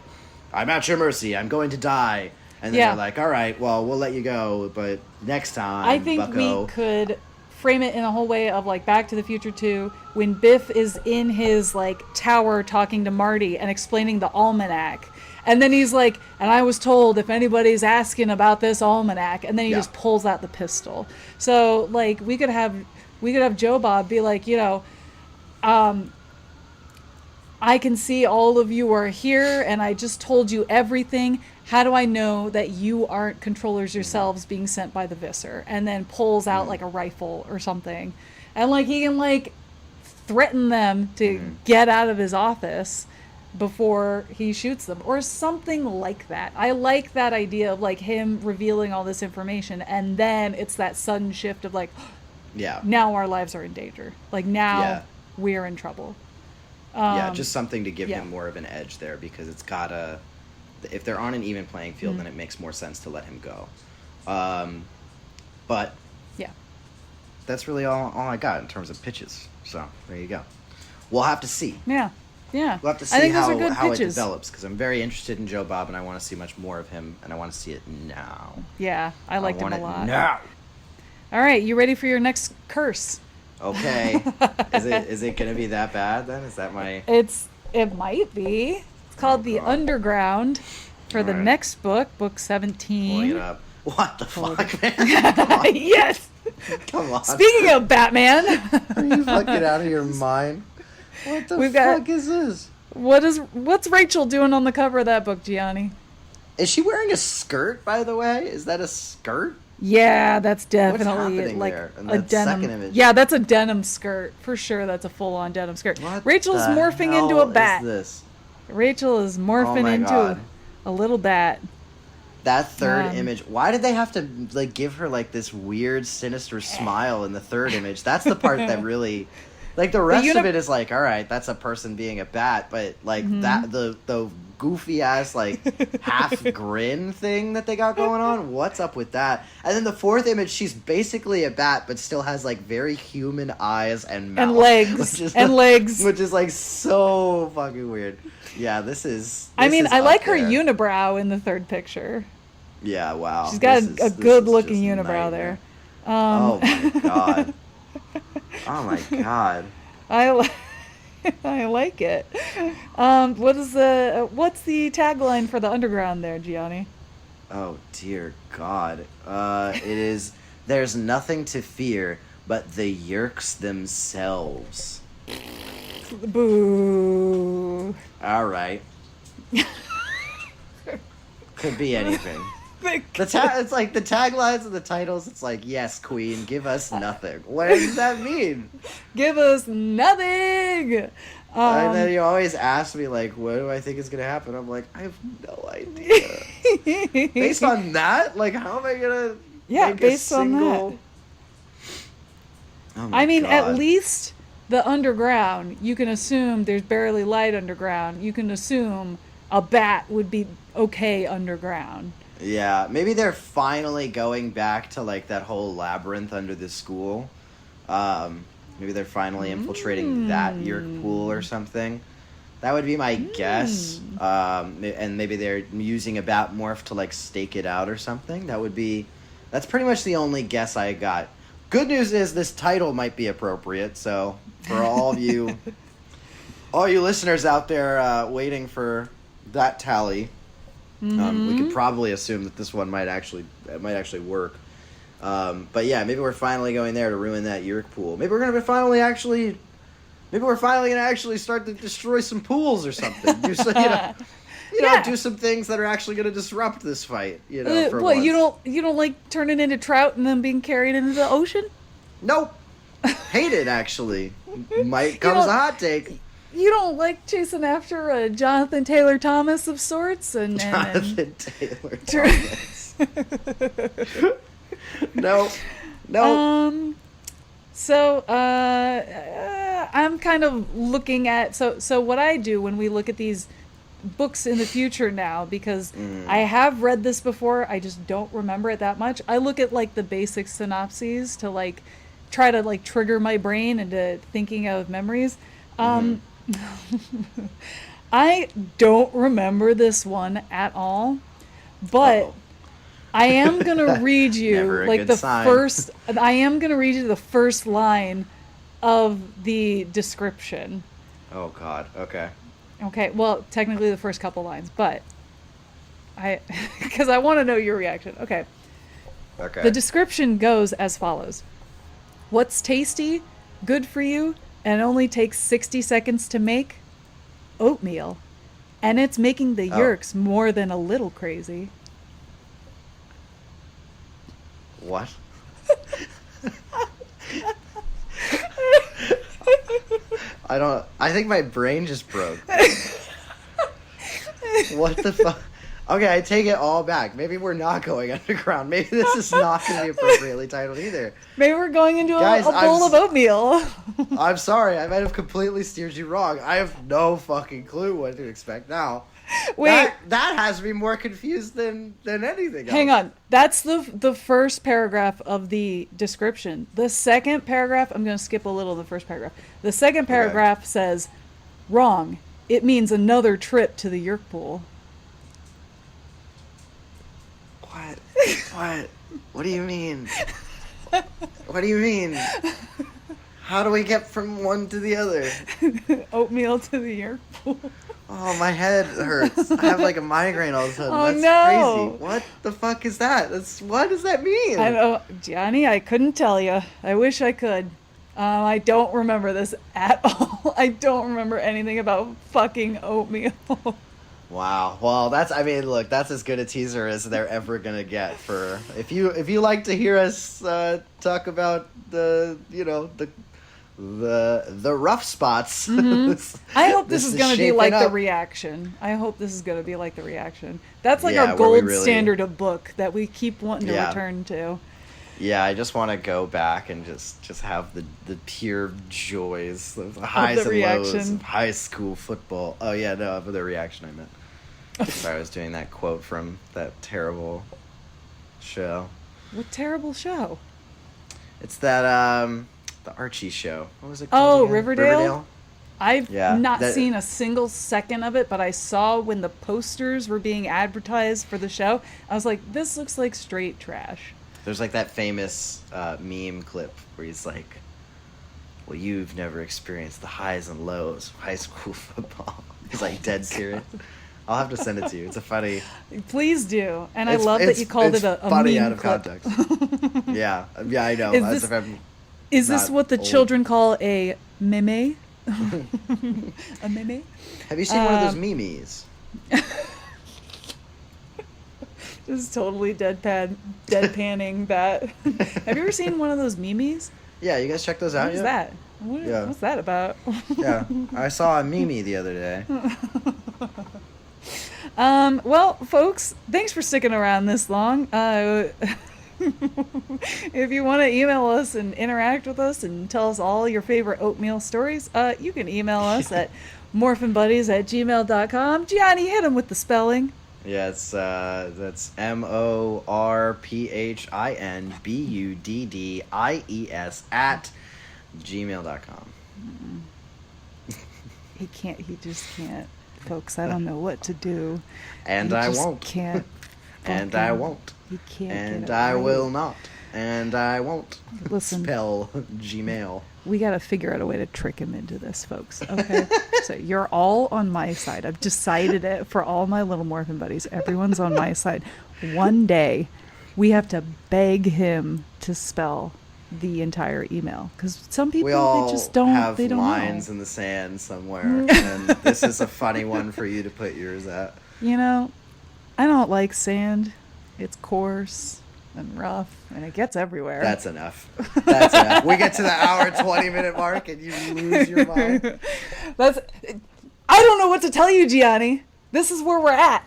Speaker 2: I'm at your mercy. I'm going to die. And then they're like, all right, well, we'll let you go, but next time,
Speaker 1: I think
Speaker 2: bucko.
Speaker 1: we could frame it in a whole way of, like, Back to the Future 2, when Biff is in his, like, tower talking to Marty and explaining the almanac. And then he's like, and I was told if anybody's asking about this almanac, and then he just pulls out the pistol. So, like, we could have Joe Bob be like, you know, I can see all of you are here, and I just told you everything. How do I know that you aren't controllers yourselves being sent by the Visser? And then pulls out, like, a rifle or something. And, like, he can, like, threaten them to get out of his office before he shoots them, or something like that. I like that idea of, like, him revealing all this information, and then it's that sudden shift of, like, now our lives are in danger. Like, now we're in trouble.
Speaker 2: Just something to give him more of an edge there, because it's gotta, if they're on an even playing field, then it makes more sense to let him go. But that's really all I got in terms of pitches. So there you go. We'll have to see.
Speaker 1: Yeah.
Speaker 2: We'll have to see how it develops, because I'm very interested in Joe Bob, and I want to see much more of him, and I want to see it now.
Speaker 1: Yeah, I liked him a lot.
Speaker 2: Now.
Speaker 1: All right, you ready for your next curse?
Speaker 2: Okay. Is it going to be that bad then? Is that my...
Speaker 1: It might be. It's called The Underground for the next book, book 17.
Speaker 2: Pulling it up. What the fuck, man? Come on.
Speaker 1: Yes.
Speaker 2: Come on.
Speaker 1: Speaking of Batman.
Speaker 2: Are you fucking out of your mind? What the fuck is this?
Speaker 1: What's Rachel doing on the cover of that book, Gianni?
Speaker 2: Is she wearing a skirt, by the way? Is that a skirt?
Speaker 1: Yeah, that's definitely
Speaker 2: like
Speaker 1: a denim. Yeah, that's a denim skirt. For sure, that's a full-on denim skirt. Rachel's morphing into a bat. Rachel is morphing into a little bat.
Speaker 2: That third image. Why did they have to, like, give her, like, this weird, sinister smile in the third image? That's the part that really... Like, the rest of it is like, all right, that's a person being a bat, but, like, that the goofy-ass, like, half grin thing that they got going on, what's up with that? And then the fourth image, she's basically a bat, but still has, like, very human eyes and mouth.
Speaker 1: And legs.
Speaker 2: Which is, like, so fucking weird. Yeah, this is
Speaker 1: I like her unibrow in the third picture.
Speaker 2: Yeah, wow.
Speaker 1: She's got a good-looking unibrow there.
Speaker 2: Oh, my God. Oh my god!
Speaker 1: I like it. What's the tagline for the Underground there, Gianni?
Speaker 2: Oh dear God! It is. There's nothing to fear but the Yerks themselves.
Speaker 1: Boo.
Speaker 2: All right. Could be anything. It's like the taglines and the titles. It's like, yes, Queen, give us nothing. What does that mean?
Speaker 1: Give us nothing.
Speaker 2: And then you always ask me, like, what do I think is going to happen? I'm like, I have no idea. Based on that, like, how am I going to make a single...
Speaker 1: on that. Oh I mean, God. At least the underground, you can assume there's barely light underground. You can assume a bat would be okay underground.
Speaker 2: Yeah, maybe they're finally going back to, like, that whole labyrinth under the school. Maybe they're finally infiltrating that Yeerk pool or something. That would be my guess. And maybe they're using a bat morph to, like, stake it out or something. That's pretty much the only guess I got. Good news is this title might be appropriate, so for all you listeners out there waiting for that tally, we could probably assume that this one might actually work. But yeah, maybe we're finally going there to ruin that Yeerk pool. Maybe we're gonna finally gonna actually start to destroy some pools or something. Do some things that are actually gonna disrupt this fight. For
Speaker 1: what
Speaker 2: once.
Speaker 1: you don't like turning into trout and then being carried into the ocean?
Speaker 2: Nope. Hate it actually. Might come as a hot take.
Speaker 1: You don't like chasing after a Jonathan Taylor Thomas of sorts
Speaker 2: Jonathan Taylor Thomas. No.
Speaker 1: So I'm kind of looking at so what I do when we look at these books in the future now, because I have read this before, I just don't remember it that much. I look at like the basic synopses to like try to like trigger my brain into thinking of memories. I don't remember this one at all, but I am gonna read you like the first. I am gonna read you the first line of the description.
Speaker 2: Oh God. Okay.
Speaker 1: Okay. Well, technically the first couple lines, but because I want to know your reaction. Okay.
Speaker 2: Okay.
Speaker 1: The description goes as follows: what's tasty, good for you, and only takes 60 seconds to make? Oatmeal. And it's making the Yeerks more than a little crazy.
Speaker 2: What? I think my brain just broke. What the fuck? Okay, I take it all back. Maybe we're not going underground. Maybe this is not going to be appropriately titled either.
Speaker 1: Maybe we're going into a bowl of oatmeal.
Speaker 2: I'm sorry. I might have completely steered you wrong. I have no fucking clue what to expect now.
Speaker 1: Wait.
Speaker 2: That has me more confused than anything else.
Speaker 1: Hang on. That's the first paragraph of the description. The second paragraph, I'm going to skip a little of the first paragraph. The second paragraph says, wrong. It means another trip to the Yeerk pool.
Speaker 2: What? What do you mean? What do you mean? How do we get from one to the other?
Speaker 1: Oatmeal to the Yeerk pool.
Speaker 2: Oh, my head hurts. I have like a migraine all of a sudden.
Speaker 1: Oh,
Speaker 2: That's
Speaker 1: no.
Speaker 2: crazy. What the fuck is that? What does that mean?
Speaker 1: I know, Gianni, I couldn't tell you. I wish I could. I don't remember this at all. I don't remember anything about fucking oatmeal.
Speaker 2: Wow. Well, that's as good a teaser as they're ever gonna get for if you like to hear us talk about the rough spots.
Speaker 1: I hope this is gonna be like the reaction. That's like our gold standard of book that we keep wanting to return to.
Speaker 2: Yeah, I just want to go back and just have the pure joys, the highs and lows of high school football. Oh yeah, no, for the reaction I meant. Sorry, I was doing that quote from that terrible show.
Speaker 1: What terrible show?
Speaker 2: It's that the Archie show. What was it called?
Speaker 1: Oh, again? Riverdale? I've not seen a single second of it, but I saw when the posters were being advertised for the show. I was like, this looks like straight trash.
Speaker 2: There's like that famous meme clip where he's like, well, you've never experienced the highs and lows of high school football. He's like dead serious. I'll have to send it to you. It's a funny... Please
Speaker 1: do. And I love that you called it a
Speaker 2: funny
Speaker 1: meme
Speaker 2: out of
Speaker 1: clip.
Speaker 2: Context. yeah, I know.
Speaker 1: Is this what the children call a meme? A meme?
Speaker 2: Have you seen one of those memes?
Speaker 1: This is totally deadpanning that. Have you ever seen one of those memes?
Speaker 2: Yeah, you guys check those out
Speaker 1: What is
Speaker 2: yet?
Speaker 1: that? What,
Speaker 2: Yeah.
Speaker 1: What's that about?
Speaker 2: Yeah, I saw a meme the other day.
Speaker 1: Well, folks, thanks for sticking around this long. If you want to email us and interact with us and tell us all your favorite oatmeal stories, you can email us at morphinbuddies@gmail.com. Gianni, hit him with the spelling.
Speaker 2: Yeah, it's that's morphinbuddies at gmail.com.
Speaker 1: He just can't. Folks, I don't know what to do.
Speaker 2: And
Speaker 1: He
Speaker 2: I
Speaker 1: just
Speaker 2: won't.
Speaker 1: Can't.
Speaker 2: And I won't.
Speaker 1: He can't.
Speaker 2: And
Speaker 1: get it
Speaker 2: I
Speaker 1: right.
Speaker 2: will not. And I won't
Speaker 1: Listen.
Speaker 2: spell Gmail.
Speaker 1: We got to figure out a way to trick him into this, folks. Okay? So you're all on my side. I've decided it for all my little Morphin buddies. Everyone's on my side. One day, we have to beg him to spell the entire email. Because some people,
Speaker 2: We all
Speaker 1: they just don't,
Speaker 2: have
Speaker 1: they don't
Speaker 2: lines
Speaker 1: know.
Speaker 2: in the sand somewhere. And this is a funny one for you to put yours at.
Speaker 1: You know, I don't like sand. It's coarse and rough, and it gets everywhere.
Speaker 2: That's enough. That's enough. We get to the hour 20-minute mark and you lose your mind.
Speaker 1: I don't know what to tell you, Gianni. This is where we're at.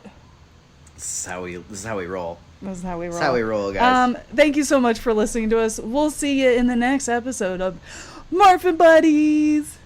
Speaker 2: This is how we roll.
Speaker 1: This is how we roll.
Speaker 2: That's how we roll, guys.
Speaker 1: Thank you so much for listening to us. We'll see you in the next episode of Morphin Buddies.